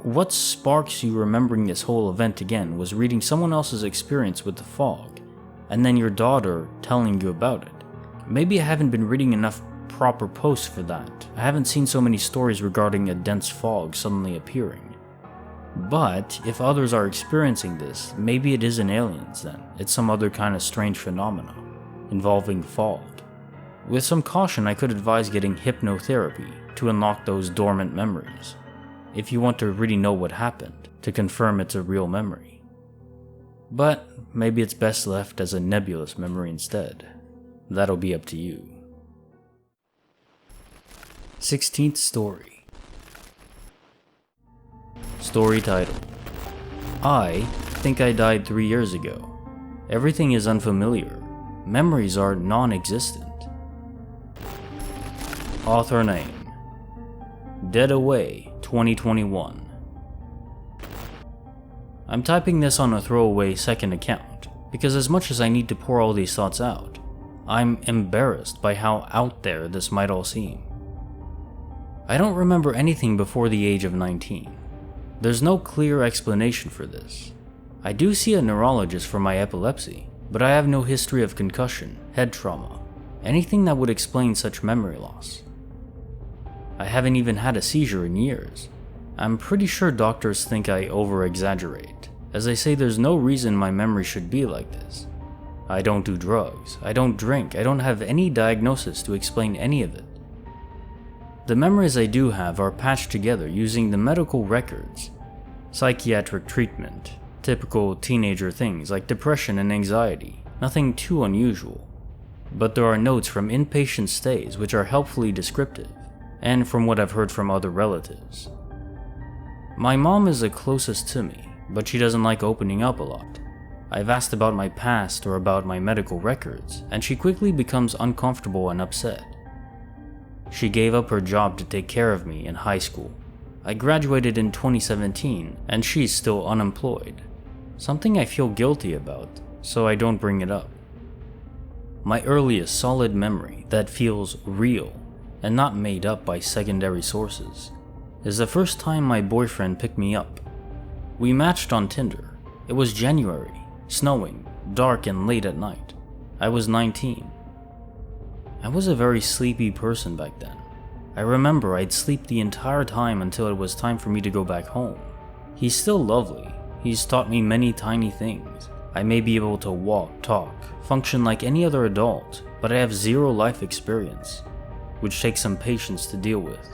what sparks you remembering this whole event again was reading someone else's experience with the fog, and then your daughter telling you about it. Maybe I haven't been reading enough proper posts for that. I haven't seen so many stories regarding a dense fog suddenly appearing. But if others are experiencing this, maybe it isn't aliens then. It's some other kind of strange phenomena involving fog. With some caution, I could advise getting hypnotherapy to unlock those dormant memories, if you want to really know what happened, to confirm it's a real memory. But maybe it's best left as a nebulous memory instead. That'll be up to you. 16th Story. Story title: I think I died 3 years ago. Everything is unfamiliar. Memories are non-existent. Author name: Dead Away 2021. I'm typing this on a throwaway second account, because as much as I need to pour all these thoughts out, I'm embarrassed by how out there this might all seem. I don't remember anything before the age of 19. There's no clear explanation for this. I do see a neurologist for my epilepsy, but I have no history of concussion, head trauma, anything that would explain such memory loss. I haven't even had a seizure in years. I'm pretty sure doctors think I over-exaggerate, as they say there's no reason my memory should be like this. I don't do drugs, I don't drink, I don't have any diagnosis to explain any of it. The memories I do have are patched together using the medical records, psychiatric treatment, typical teenager things like depression and anxiety, nothing too unusual. but there are notes from inpatient stays which are helpfully descriptive, and from what I've heard from other relatives. My mom is the closest to me, but she doesn't like opening up a lot. I've asked about my past or about my medical records, and she quickly becomes uncomfortable and upset. She gave up her job to take care of me in high school. I graduated in 2017, and she's still unemployed. Something I feel guilty about, so I don't bring it up. My earliest solid memory that feels real and not made up by secondary sources is the first time my boyfriend picked me up. We matched on Tinder. It was January, snowing, dark and late at night. I was 19. I was a very sleepy person back then. I remember I'd sleep the entire time until it was time for me to go back home. He's still lovely. He's taught me many tiny things. I may be able to walk, talk, function like any other adult, but I have zero life experience, which takes some patience to deal with.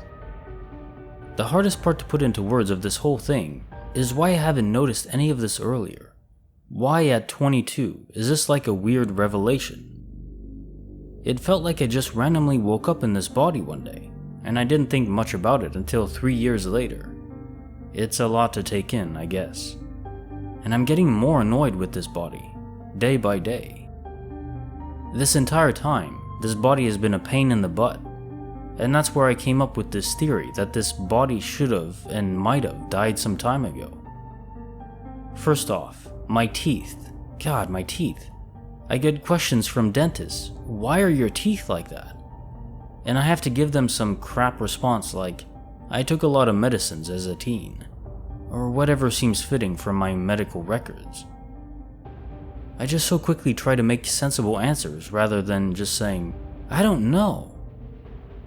The hardest part to put into words of this whole thing is why I haven't noticed any of this earlier. Why at 22 is this like a weird revelation? It felt like I just randomly woke up in this body one day, and I didn't think much about it until 3 years later. It's a lot to take in, I guess. And I'm getting more annoyed with this body, day by day. This entire time, this body has been a pain in the butt. And that's where I came up with this theory that this body should have and might have died some time ago. First off, my teeth. God, my teeth. I get questions from dentists, why are your teeth like that? And I have to give them some crap response like, I took a lot of medicines as a teen, or whatever seems fitting from my medical records. I just so quickly try to make sensible answers rather than just saying, I don't know.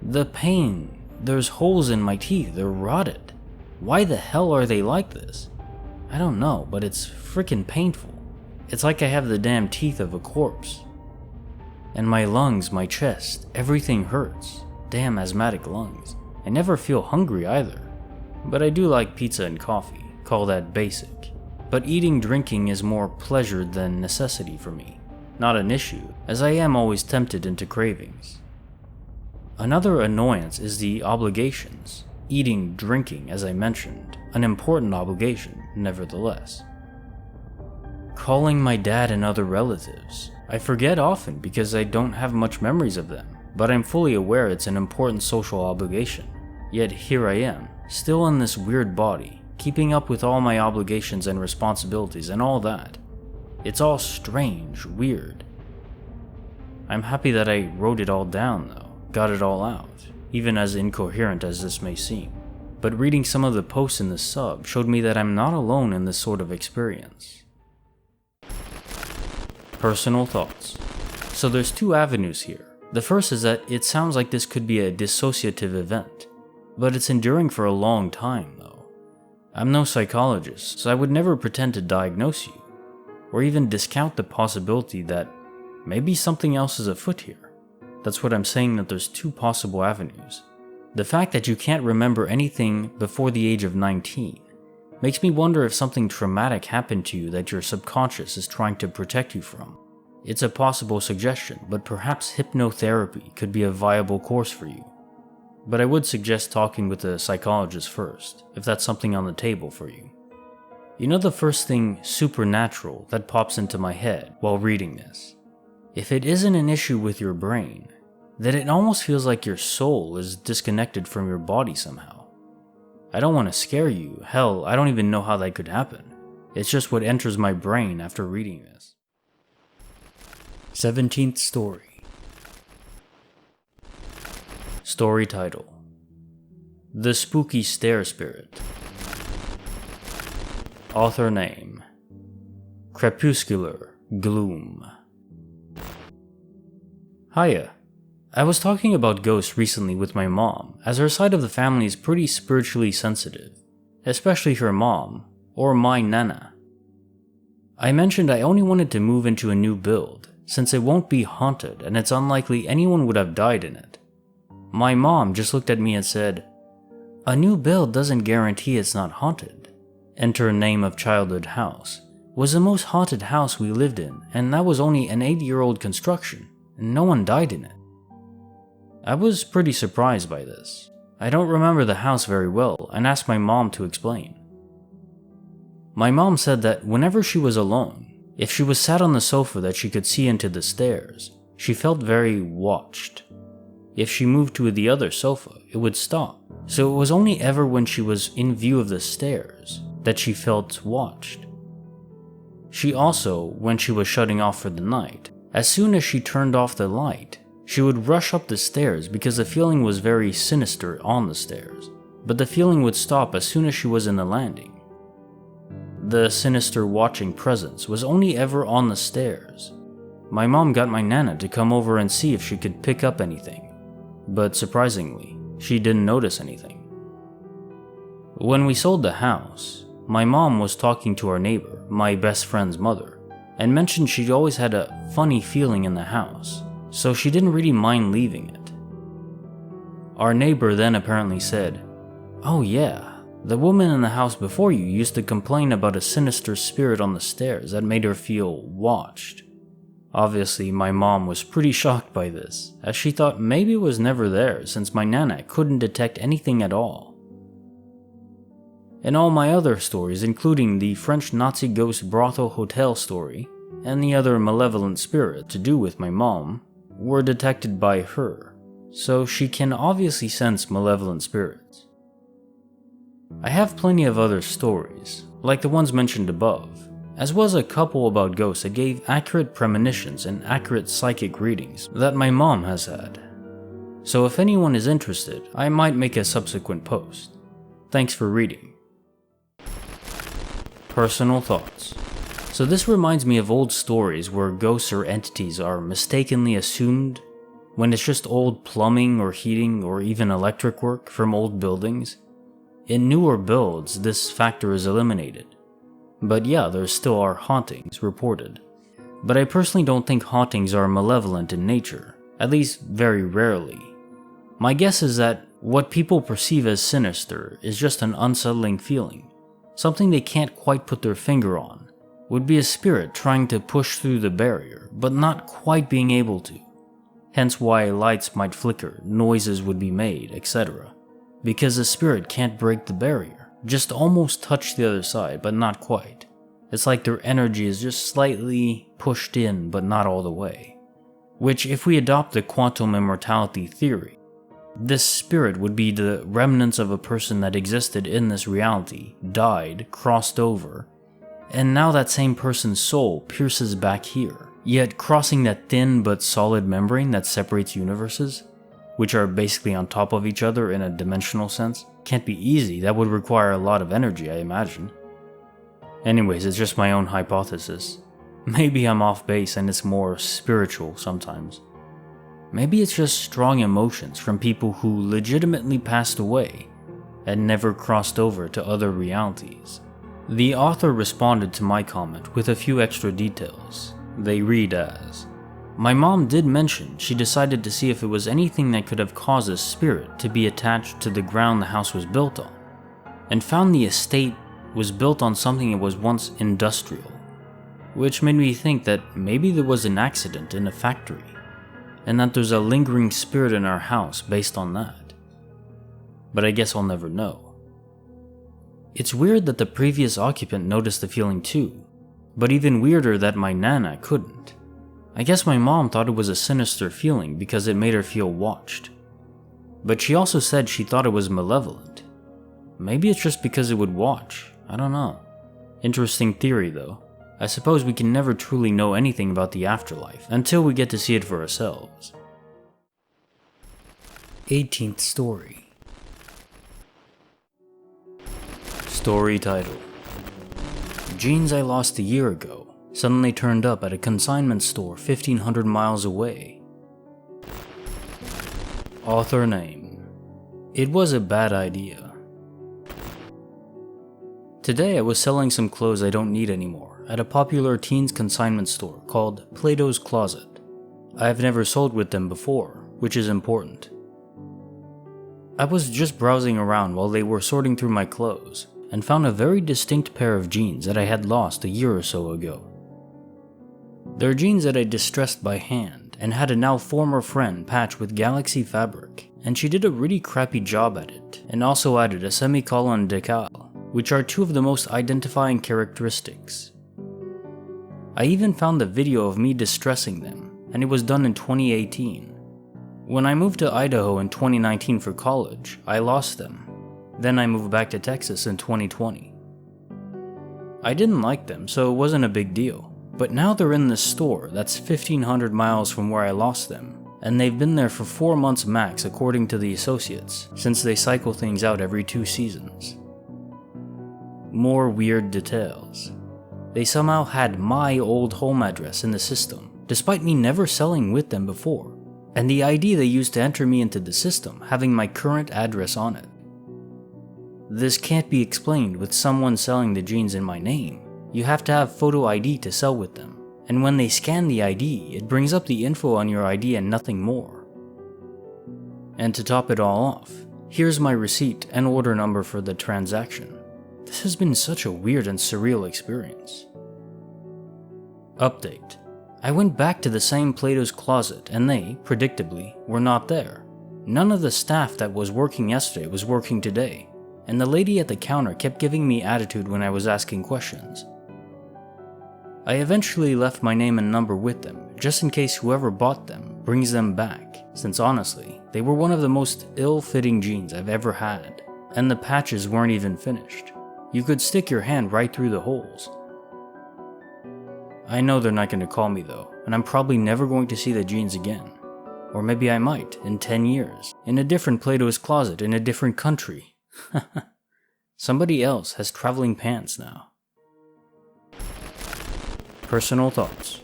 The pain, there's holes in my teeth, they're rotted. Why the hell are they like this? I don't know, but it's freaking painful. It's like I have the damn teeth of a corpse. And my lungs, my chest, everything hurts. Damn asthmatic lungs. I never feel hungry either. But I do like pizza and coffee, call that basic. But eating, drinking is more pleasure than necessity for me. Not an issue, as I am always tempted into cravings. Another annoyance is the obligations. Eating, drinking, as I mentioned, an important obligation, nevertheless. Calling my dad and other relatives. I forget often because I don't have much memories of them, but I'm fully aware it's an important social obligation. Yet here I am, still in this weird body, keeping up with all my obligations and responsibilities and all that. It's all strange, weird. I'm happy that I wrote it all down though, got it all out, even as incoherent as this may seem. But reading some of the posts in the sub showed me that I'm not alone in this sort of experience. Personal thoughts. So there's two avenues here. The first is that it sounds like this could be a dissociative event, but it's enduring for a long time though. I'm no psychologist, so I would never pretend to diagnose you, or even discount the possibility that maybe something else is afoot here. That's what I'm saying, that there's two possible avenues. The fact that you can't remember anything before the age of 19 makes me wonder if something traumatic happened to you that your subconscious is trying to protect you from. It's a possible suggestion, but perhaps hypnotherapy could be a viable course for you. But I would suggest talking with a psychologist first, if that's something on the table for you. You know the first thing supernatural that pops into my head while reading this? If it isn't an issue with your brain, then it almost feels like your soul is disconnected from your body somehow. I don't want to scare you, hell, I don't even know how that could happen. It's just what enters my brain after reading this. 17th Story. Story title: The Spooky Stair Spirit. Author name: Crepuscular Gloom. Hiya. I was talking about ghosts recently with my mom, as her side of the family is pretty spiritually sensitive, especially her mom, or my nana. I mentioned I only wanted to move into a new build, since it won't be haunted and it's unlikely anyone would have died in it. My mom just looked at me and said, "A new build doesn't guarantee it's not haunted." Enter name of childhood house. Was the most haunted house we lived in, and that was only an 8-year-old construction. no one died in it. I was pretty surprised by this. I don't remember the house very well and asked my mom to explain. My mom said that whenever she was alone, if she was sat on the sofa that she could see into the stairs, she felt very watched. If she moved to the other sofa, it would stop. So it was only ever when she was in view of the stairs that she felt watched. She also, when she was shutting off for the night, as soon as she turned off the light, she would rush up the stairs because the feeling was very sinister on the stairs, but the feeling would stop as soon as she was in the landing. The sinister watching presence was only ever on the stairs. My mom got my nana to come over and see if she could pick up anything, but surprisingly, she didn't notice anything. When we sold the house, my mom was talking to our neighbor, my best friend's mother, and mentioned she'd always had a funny feeling in the house, so she didn't really mind leaving it. Our neighbor then apparently said, "Oh yeah, the woman in the house before you used to complain about a sinister spirit on the stairs that made her feel watched." Obviously, my mom was pretty shocked by this, as she thought maybe it was never there since my nana couldn't detect anything at all. And all my other stories, including the French Nazi ghost brothel hotel story, and the other malevolent spirit to do with my mom, were detected by her, so she can obviously sense malevolent spirits. I have plenty of other stories, like the ones mentioned above, as well as a couple about ghosts that gave accurate premonitions and accurate psychic readings that my mom has had. So if anyone is interested, I might make a subsequent post. Thanks for reading. Personal thoughts. So this reminds me of old stories where ghosts or entities are mistakenly assumed when it's just old plumbing or heating or even electric work from old buildings. In newer builds, this factor is eliminated. But yeah, there still are hauntings reported. But I personally don't think hauntings are malevolent in nature, at least very rarely. My guess is that what people perceive as sinister is just an unsettling feeling, something they can't quite put their finger on. Would be a spirit trying to push through the barrier, but not quite being able to. Hence why lights might flicker, noises would be made, etc. Because the spirit can't break the barrier, just almost touch the other side, but not quite. It's like their energy is just slightly pushed in, but not all the way. Which, if we adopt the quantum immortality theory, this spirit would be the remnants of a person that existed in this reality, died, crossed over, and now that same person's soul pierces back here, yet crossing that thin but solid membrane that separates universes, which are basically on top of each other in a dimensional sense, can't be easy. That would require a lot of energy, I imagine. Anyways, it's just my own hypothesis. Maybe I'm off base and it's more spiritual sometimes. Maybe it's just strong emotions from people who legitimately passed away and never crossed over to other realities. The author responded to my comment with a few extra details. They read as, "My mom did mention she decided to see if it was anything that could have caused a spirit to be attached to the ground the house was built on, and found the estate was built on something that was once industrial, which made me think that maybe there was an accident in a factory, and that there's a lingering spirit in our house based on that. But I guess I'll never know. It's weird that the previous occupant noticed the feeling too, but even weirder that my nana couldn't. I guess my mom thought it was a sinister feeling because it made her feel watched. But she also said she thought it was malevolent. Maybe it's just because it would watch, I don't know. Interesting theory though. I suppose we can never truly know anything about the afterlife until we get to see it for ourselves. 18th Story. Story title: Jeans I lost a year ago suddenly turned up at a consignment store 1,500 miles away. Author name: It was a bad idea. Today I was selling some clothes I don't need anymore at a popular teens consignment store called Plato's Closet. I have never sold with them before, which is important. I was just browsing around while they were sorting through my clothes and found a very distinct pair of jeans that I had lost a year or so ago. They're jeans that I distressed by hand, and had a now former friend patch with Galaxy fabric, and she did a really crappy job at it, and also added a semicolon decal, which are two of the most identifying characteristics. I even found a video of me distressing them, and it was done in 2018. When I moved to Idaho in 2019 for college, I lost them. Then I moved back to Texas in 2020. I didn't like them, so it wasn't a big deal. But now they're in this store that's 1,500 miles from where I lost them, and they've been there for 4 months max according to the associates, since they cycle things out every 2 seasons. More weird details. They somehow had my old home address in the system, despite me never selling with them before, and the ID they used to enter me into the system having my current address on it. This can't be explained with someone selling the jeans in my name. You have to have photo ID to sell with them, and when they scan the ID, it brings up the info on your ID and nothing more. And to top it all off, here's my receipt and order number for the transaction. This has been such a weird and surreal experience. Update. I went back to the same Plato's Closet and they, predictably, were not there. None of the staff that was working yesterday was working today, and the lady at the counter kept giving me attitude when I was asking questions. I eventually left my name and number with them, just in case whoever bought them brings them back, since honestly, they were one of the most ill-fitting jeans I've ever had, and the patches weren't even finished. You could stick your hand right through the holes. I know they're not going to call me though, and I'm probably never going to see the jeans again. Or maybe I might, in 10 years, in a different Plato's Closet in a different country. Somebody else has traveling pants now. Personal thoughts.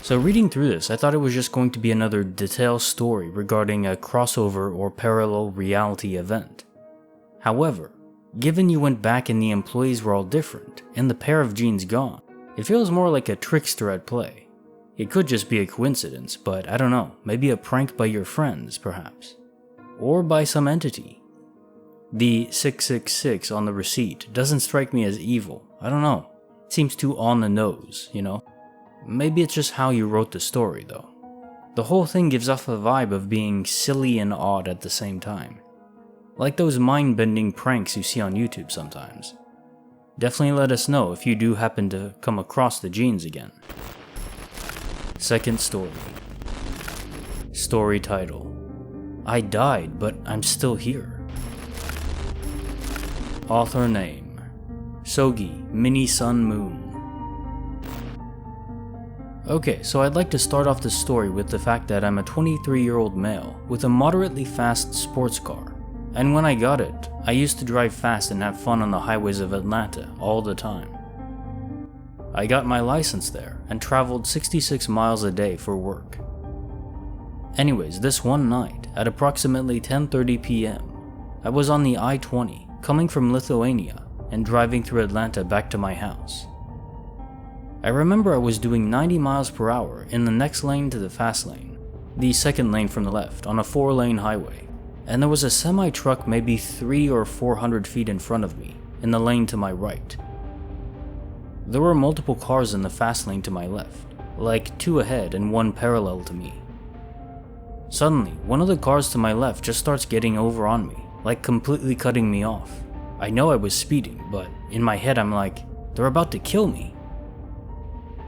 So reading through this, I thought it was just going to be another detailed story regarding a crossover or parallel reality event. However, given you went back and the employees were all different, and the pair of jeans gone, it feels more like a trickster at play. It could just be a coincidence, but I don't know, maybe a prank by your friends, perhaps. Or by some entity. The 666 on the receipt doesn't strike me as evil, I don't know. It seems too on the nose, you know? Maybe it's just how you wrote the story, though. The whole thing gives off a vibe of being silly and odd at the same time. Like those mind-bending pranks you see on YouTube sometimes. Definitely let us know if you do happen to come across the jeans again. Second story. Story title: I died, but I'm still here. Author name: Sogi Mini Sun Moon. Okay, so I'd like to start off this story with the fact that I'm a 23-year-old male with a moderately fast sports car. And when I got it, I used to drive fast and have fun on the highways of Atlanta all the time. I got my license there and traveled 66 miles a day for work. Anyways, this one night, at approximately 10:30 p.m., I was on the I-20 coming from Lithuania and driving through Atlanta back to my house. I remember I was doing 90 miles per hour in the next lane to the fast lane, the second lane from the left on a 4-lane highway, and there was a semi-truck maybe 300 or 400 feet in front of me in the lane to my right. There were multiple cars in the fast lane to my left, like 2 ahead and 1 parallel to me. Suddenly, one of the cars to my left just starts getting over on me, like completely cutting me off. I know I was speeding, but in my head I'm like, they're about to kill me.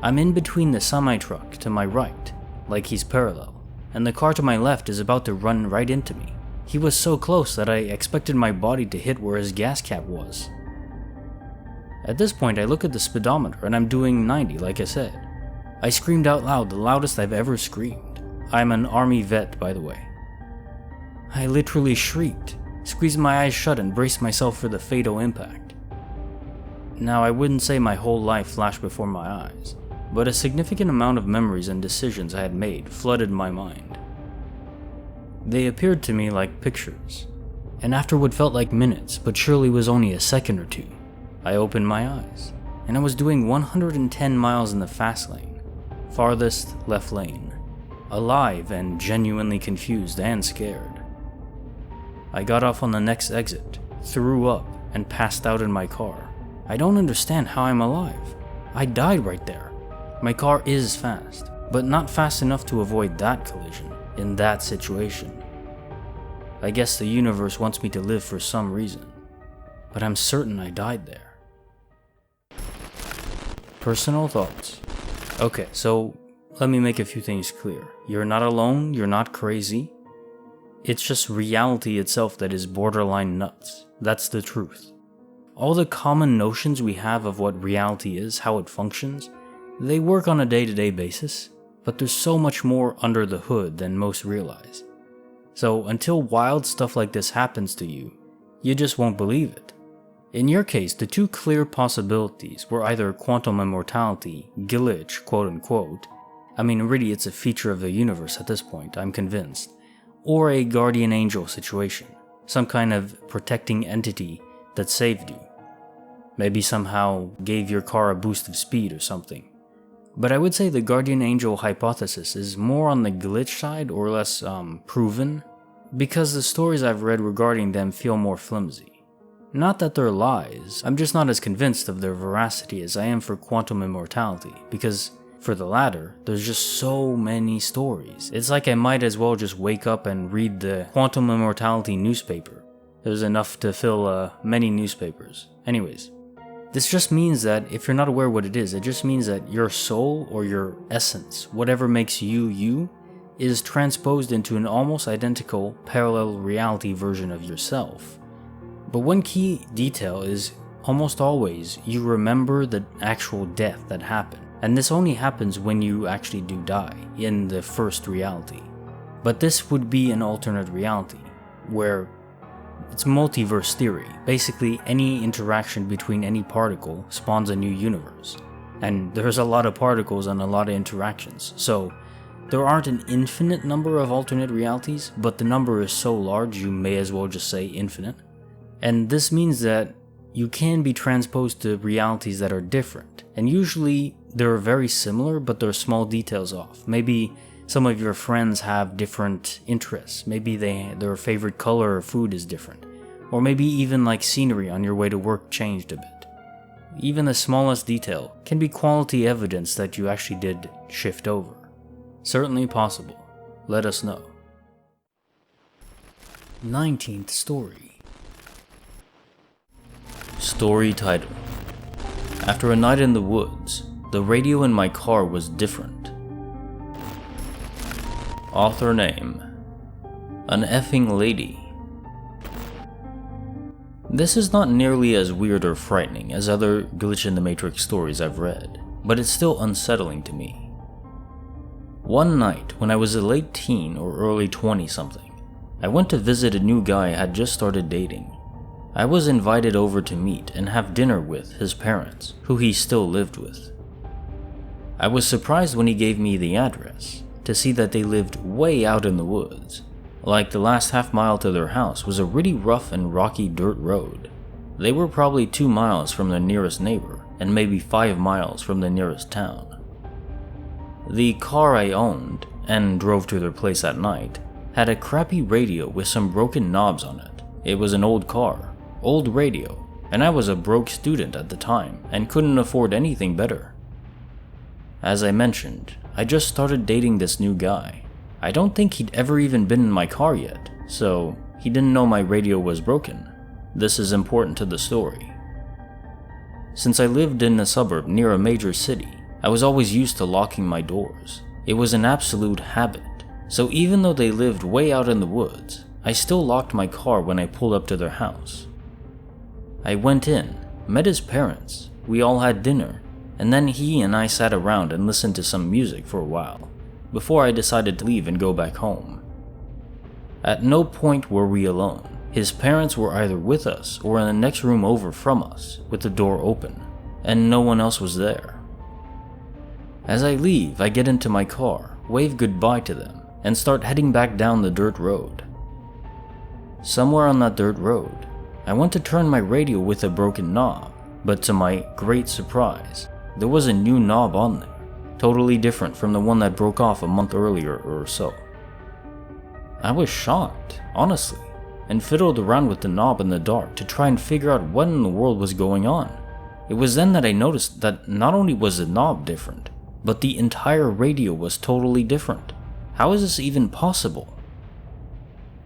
I'm in between the semi-truck to my right, like he's parallel, and the car to my left is about to run right into me. He was so close that I expected my body to hit where his gas cap was. At this point I look at the speedometer and I'm doing 90 like I said. I screamed out loud, the loudest I've ever screamed. I'm an army vet, by the way. I literally shrieked, squeezed my eyes shut and braced myself for the fatal impact. Now I wouldn't say my whole life flashed before my eyes, but a significant amount of memories and decisions I had made flooded my mind. They appeared to me like pictures, and after what felt like minutes but surely was only a second or two, I opened my eyes, and I was doing 110 miles in the fast lane, farthest left lane, alive and genuinely confused and scared. I got off on the next exit, threw up, and passed out in my car. I don't understand how I'm alive. I died right there. My car is fast, but not fast enough to avoid that collision in that situation. I guess the universe wants me to live for some reason, but I'm certain I died there. Personal thoughts. Okay, so let me make a few things clear. You're not alone, you're not crazy. It's just reality itself that is borderline nuts. That's the truth. All the common notions we have of what reality is, how it functions, they work on a day-to-day basis, but there's so much more under the hood than most realize. So until wild stuff like this happens to you, you just won't believe it. In your case, the two clear possibilities were either quantum immortality, glitch, quote unquote, I mean really it's a feature of the universe at this point, I'm convinced, or a guardian angel situation, some kind of protecting entity that saved you. Maybe somehow gave your car a boost of speed or something. But I would say the guardian angel hypothesis is more on the glitch side or less proven, because the stories I've read regarding them feel more flimsy. Not that they're lies, I'm just not as convinced of their veracity as I am for quantum immortality, because for the latter, there's just so many stories. It's like I might as well just wake up and read the quantum immortality newspaper. There's enough to fill many newspapers. Anyways, this just means that if you're not aware what it is, it just means that your soul or your essence, whatever makes you you, is transposed into an almost identical parallel reality version of yourself. But one key detail is almost always you remember the actual death that happened. And this only happens when you actually do die, in the first reality. But this would be an alternate reality, where it's multiverse theory. Basically, any interaction between any particle spawns a new universe. And there's a lot of particles and a lot of interactions. So there aren't an infinite number of alternate realities, but the number is so large you may as well just say infinite. And this means that you can be transposed to realities that are different. And usually they're very similar, but there are small details off. Maybe some of your friends have different interests. Maybe their favorite color or food is different. Or maybe even like scenery on your way to work changed a bit. Even the smallest detail can be quality evidence that you actually did shift over. Certainly possible. Let us know. 19th Story. Story title. After a night in the woods, the radio in my car was different. Author name: An Effing Lady. This is not nearly as weird or frightening as other Glitch in the Matrix stories I've read, but it's still unsettling to me. One night, when I was a late teen or early 20-something, I went to visit a new guy I had just started dating. I was invited over to meet and have dinner with his parents, who he still lived with. I was surprised when he gave me the address, to see that they lived way out in the woods. Like the last half mile to their house was a really rough and rocky dirt road. They were probably 2 miles from their nearest neighbor, and maybe 5 miles from the nearest town. The car I owned, and drove to their place at night, had a crappy radio with some broken knobs on it. It was an old car. Old radio, and I was a broke student at the time and couldn't afford anything better. As I mentioned, I just started dating this new guy. I don't think he'd ever even been in my car yet, so he didn't know my radio was broken. This is important to the story. Since I lived in a suburb near a major city, I was always used to locking my doors. It was an absolute habit, so even though they lived way out in the woods, I still locked my car when I pulled up to their house. I went in, met his parents, we all had dinner, and then he and I sat around and listened to some music for a while, before I decided to leave and go back home. At no point were we alone. His parents were either with us or in the next room over from us, with the door open, and no one else was there. As I leave, I get into my car, wave goodbye to them, and start heading back down the dirt road. Somewhere on that dirt road, I went to turn my radio with a broken knob, but to my great surprise, there was a new knob on there, totally different from the one that broke off a month earlier or so. I was shocked, honestly, and fiddled around with the knob in the dark to try and figure out what in the world was going on. It was then that I noticed that not only was the knob different, but the entire radio was totally different. How is this even possible?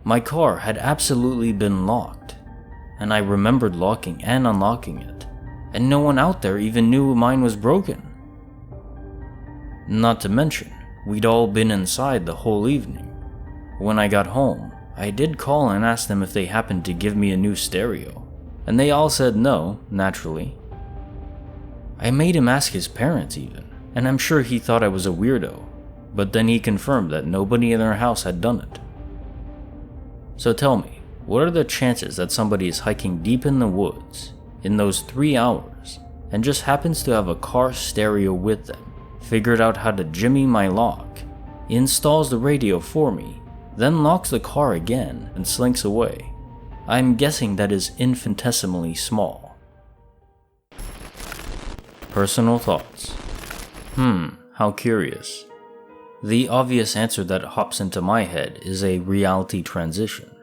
My car had absolutely been locked, and I remembered locking and unlocking it, and no one out there even knew mine was broken. Not to mention, we'd all been inside the whole evening. When I got home, I did call and ask them if they happened to give me a new stereo, and they all said no, naturally. I made him ask his parents even, and I'm sure he thought I was a weirdo, but then he confirmed that nobody in their house had done it. So tell me, what are the chances that somebody is hiking deep in the woods in those 3 hours and just happens to have a car stereo with them, figured out how to jimmy my lock, installs the radio for me, then locks the car again and slinks away? I'm guessing that is infinitesimally small. Personal thoughts. How curious. The obvious answer that hops into my head is a reality transition.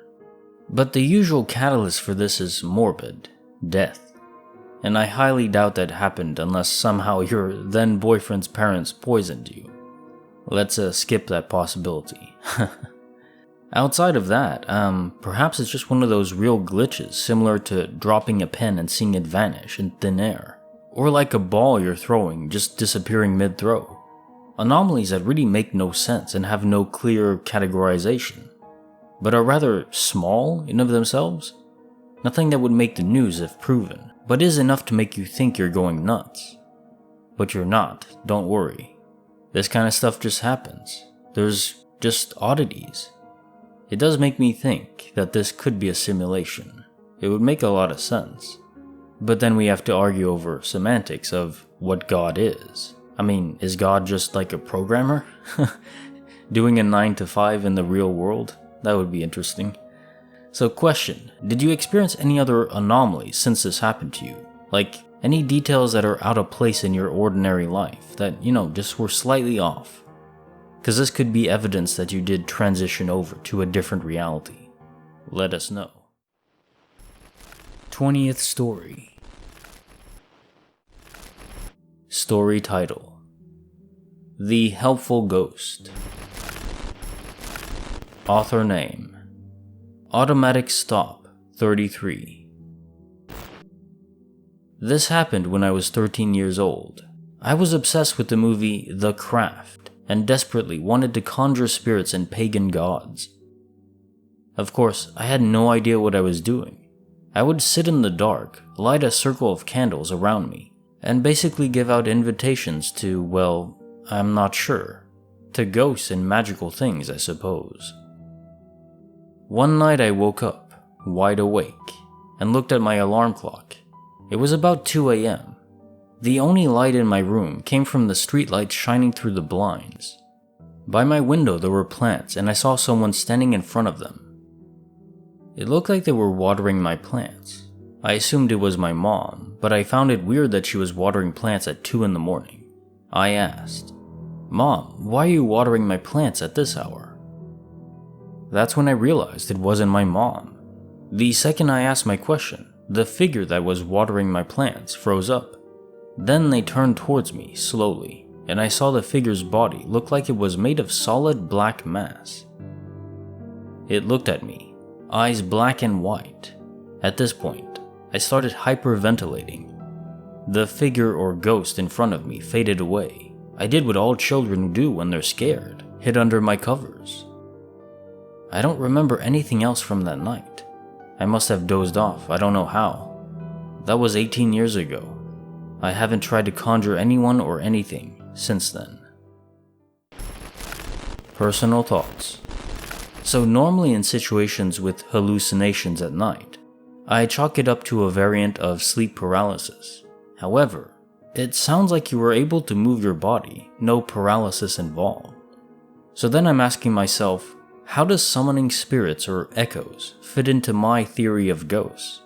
But the usual catalyst for this is morbid, death. And I highly doubt that happened unless somehow your then boyfriend's parents poisoned you. Let's skip that possibility. Outside of that, perhaps it's just one of those real glitches similar to dropping a pen and seeing it vanish in thin air. Or like a ball you're throwing just disappearing mid-throw. Anomalies that really make no sense and have no clear categorization, but are rather small in of themselves. Nothing that would make the news if proven, but is enough to make you think you're going nuts. But you're not, don't worry. This kind of stuff just happens. There's just oddities. It does make me think that this could be a simulation. It would make a lot of sense. But then we have to argue over semantics of what God is. I mean, is God just like a programmer? Doing a 9 to 5 in the real world? That would be interesting. So question, did you experience any other anomalies since this happened to you? Like, any details that are out of place in your ordinary life that, just were slightly off? Because this could be evidence that you did transition over to a different reality. Let us know. 20th Story. Story title: The Helpful Ghost. Author name: Automatic Stop 33. This happened when I was 13 years old. I was obsessed with the movie The Craft and desperately wanted to conjure spirits and pagan gods. Of course, I had no idea what I was doing. I would sit in the dark, light a circle of candles around me, and basically give out invitations to, well, I'm not sure, to ghosts and magical things, I suppose. One night I woke up, wide awake, and looked at my alarm clock. It was about 2 a.m. The only light in my room came from the streetlights shining through the blinds. By my window there were plants, and I saw someone standing in front of them. It looked like they were watering my plants. I assumed it was my mom, but I found it weird that she was watering plants at 2 in the morning. I asked, "Mom, why are you watering my plants at this hour?" That's when I realized it wasn't my mom. The second I asked my question, the figure that was watering my plants froze up. Then they turned towards me slowly, and I saw the figure's body look like it was made of solid black mass. It looked at me, eyes black and white. At this point, I started hyperventilating. The figure or ghost in front of me faded away. I did what all children do when they're scared, hid under my covers. I don't remember anything else from that night. I must have dozed off, I don't know how. That was 18 years ago. I haven't tried to conjure anyone or anything since then. Personal thoughts. So normally in situations with hallucinations at night, I chalk it up to a variant of sleep paralysis. However, it sounds like you were able to move your body, no paralysis involved. So then I'm asking myself, how does summoning spirits or echoes fit into my theory of ghosts?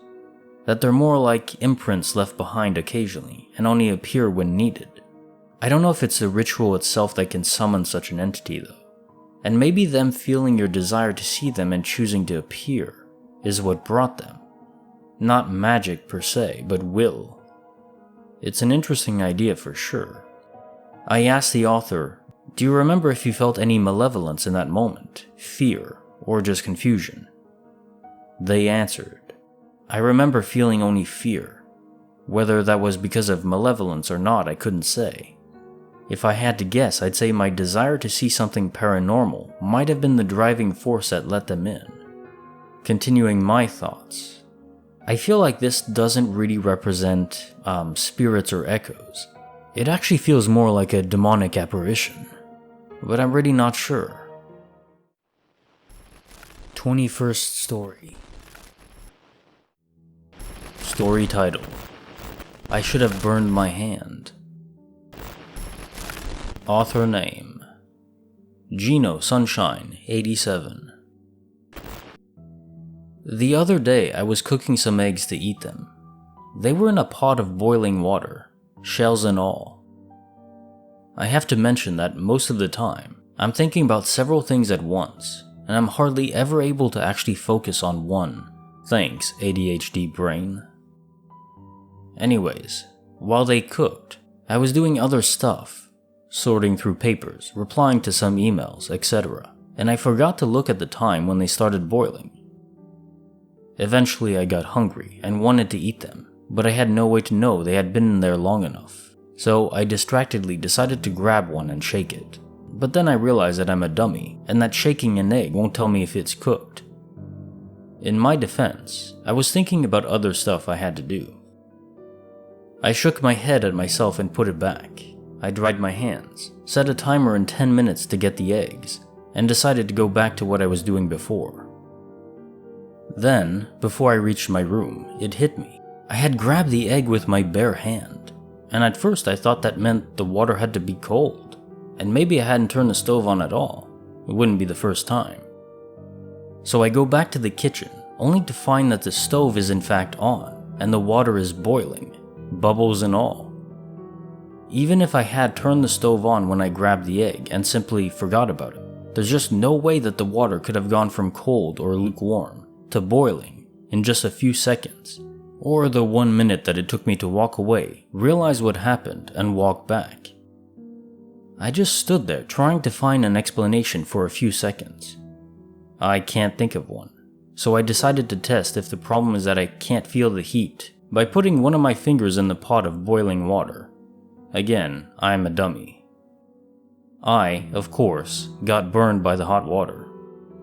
That they're more like imprints left behind occasionally and only appear when needed. I don't know if it's the ritual itself that can summon such an entity though. And maybe them feeling your desire to see them and choosing to appear is what brought them. Not magic per se, but will. It's an interesting idea for sure. I asked the author, "Do you remember if you felt any malevolence in that moment, fear, or just confusion?" They answered, "I remember feeling only fear. Whether that was because of malevolence or not, I couldn't say. If I had to guess, I'd say my desire to see something paranormal might have been the driving force that let them in." Continuing my thoughts, I feel like this doesn't really represent spirits or echoes. It actually feels more like a demonic apparition, but I'm really not sure. 21st Story. Story title: I Should Have Burned My Hand. Author name: Gino Sunshine 87. The other day I was cooking some eggs to eat them. They were in a pot of boiling water, shells and all. I have to mention that most of the time, I'm thinking about several things at once, and I'm hardly ever able to actually focus on one. Thanks, ADHD brain. Anyways, while they cooked, I was doing other stuff, sorting through papers, replying to some emails, etc., and I forgot to look at the time when they started boiling. Eventually I got hungry and wanted to eat them, but I had no way to know they had been in there long enough, so I distractedly decided to grab one and shake it. But then I realized that I'm a dummy, and that shaking an egg won't tell me if it's cooked. In my defense, I was thinking about other stuff I had to do. I shook my head at myself and put it back. I dried my hands, set a timer in 10 minutes to get the eggs, and decided to go back to what I was doing before. Then, before I reached my room, it hit me. I had grabbed the egg with my bare hand, and at first I thought that meant the water had to be cold, and maybe I hadn't turned the stove on at all. It wouldn't be the first time. So I go back to the kitchen, only to find that the stove is in fact on, and the water is boiling, bubbles and all. Even if I had turned the stove on when I grabbed the egg and simply forgot about it, there's just no way that the water could have gone from cold or lukewarm to boiling in just a few seconds, or the 1 minute that it took me to walk away, realize what happened, and walk back. I just stood there trying to find an explanation for a few seconds. I can't think of one, so I decided to test if the problem is that I can't feel the heat by putting one of my fingers in the pot of boiling water. Again, I'm a dummy. I, of course, got burned by the hot water.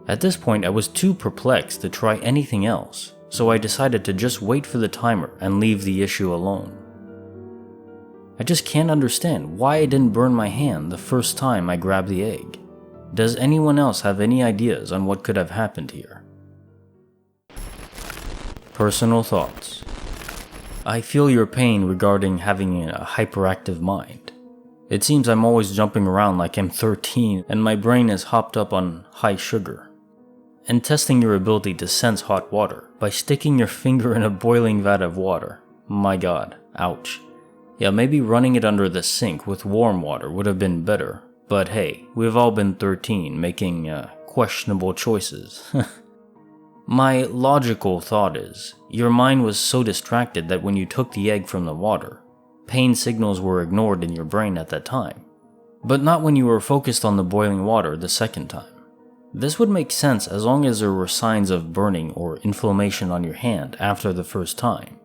At this point, I was too perplexed to try anything else, so I decided to just wait for the timer and leave the issue alone. I just can't understand why I didn't burn my hand the first time I grabbed the egg. Does anyone else have any ideas on what could have happened here? Personal thoughts. I feel your pain regarding having a hyperactive mind. It seems I'm always jumping around like I'm 13 and my brain is hopped up on high sugar. And testing your ability to sense hot water by sticking your finger in a boiling vat of water. My god, ouch. Yeah, maybe running it under the sink with warm water would have been better, but hey, we've all been 13 making questionable choices. My logical thought is, your mind was so distracted that when you took the egg from the water, pain signals were ignored in your brain at that time, but not when you were focused on the boiling water the second time. This would make sense as long as there were signs of burning or inflammation on your hand after the first time,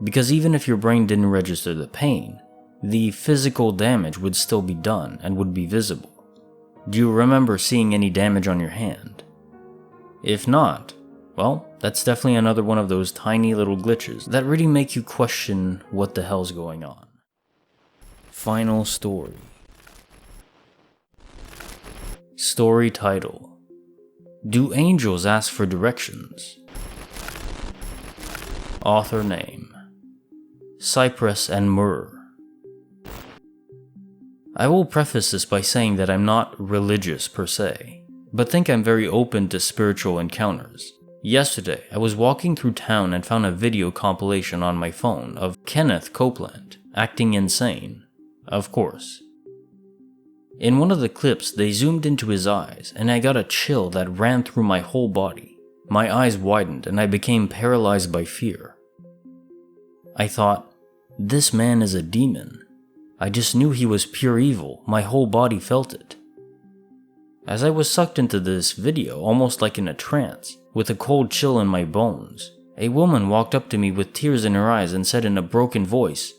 because even if your brain didn't register the pain, the physical damage would still be done and would be visible. Do you remember seeing any damage on your hand? If not, well, that's definitely another one of those tiny little glitches that really make you question what the hell's going on. Final story. Story title: Do Angels Ask for Directions? Author name: Cypress and Myrrh. I will preface this by saying that I'm not religious per se, but think I'm very open to spiritual encounters. Yesterday, I was walking through town and found a video compilation on my phone of Kenneth Copeland acting insane, of course. In one of the clips, they zoomed into his eyes, and I got a chill that ran through my whole body. My eyes widened, and I became paralyzed by fear. I thought, this man is a demon. I just knew he was pure evil. My whole body felt it. As I was sucked into this video, almost like in a trance, with a cold chill in my bones, a woman walked up to me with tears in her eyes and said in a broken voice,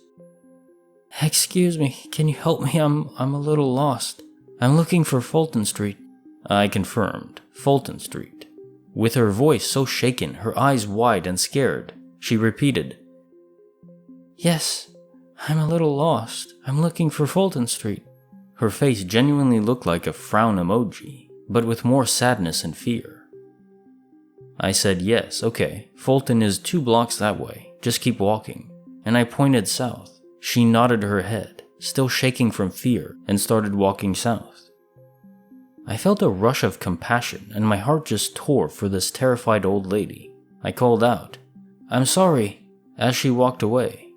"Excuse me, can you help me? I'm a little lost. I'm looking for Fulton Street." I confirmed, Fulton Street. With her voice so shaken, her eyes wide and scared, she repeated, "Yes, I'm a little lost. I'm looking for Fulton Street." Her face genuinely looked like a frown emoji, but with more sadness and fear. I said, "Yes, okay, Fulton is 2 blocks that way. Just keep walking." And I pointed south. She nodded her head, still shaking from fear, and started walking south. I felt a rush of compassion, and my heart just tore for this terrified old lady. I called out, "I'm sorry," as she walked away.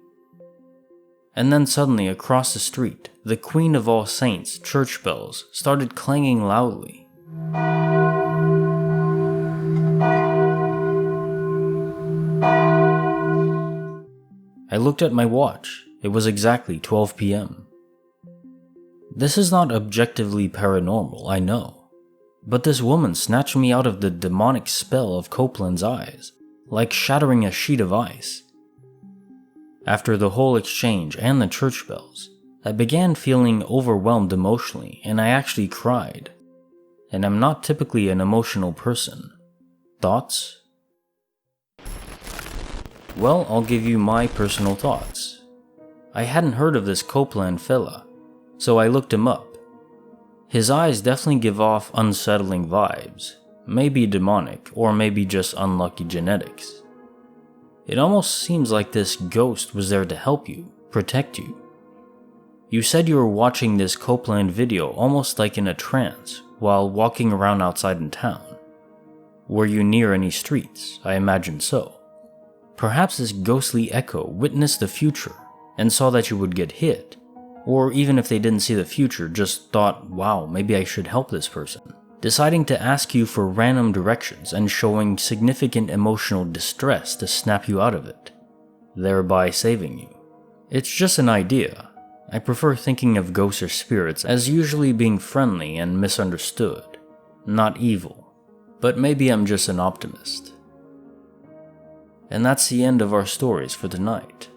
And then suddenly across the street, the Queen of All Saints church bells started clanging loudly. I looked at my watch. It was exactly 12 p.m. This is not objectively paranormal, I know. But this woman snatched me out of the demonic spell of Copeland's eyes, like shattering a sheet of ice. After the whole exchange and the church bells, I began feeling overwhelmed emotionally, and I actually cried. And I'm not typically an emotional person. Thoughts? Well, I'll give you my personal thoughts. I hadn't heard of this Copeland fella, so I looked him up. His eyes definitely give off unsettling vibes, maybe demonic, or maybe just unlucky genetics. It almost seems like this ghost was there to help you, protect you. You said you were watching this Copeland video almost like in a trance while walking around outside in town. Were you near any streets? I imagine so. Perhaps this ghostly echo witnessed the future and saw that you would get hit, or even if they didn't see the future, just thought, wow, maybe I should help this person, deciding to ask you for random directions and showing significant emotional distress to snap you out of it, thereby saving you. It's just an idea. I prefer thinking of ghosts or spirits as usually being friendly and misunderstood, not evil. But maybe I'm just an optimist. And that's the end of our stories for tonight.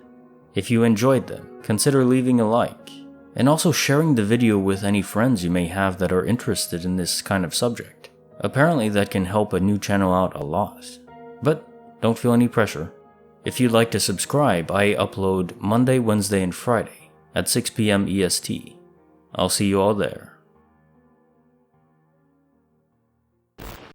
If you enjoyed them, consider leaving a like, and also sharing the video with any friends you may have that are interested in this kind of subject. Apparently that can help a new channel out a lot. But don't feel any pressure. If you'd like to subscribe, I upload Monday, Wednesday, and Friday at 6 p.m. EST. I'll see you all there.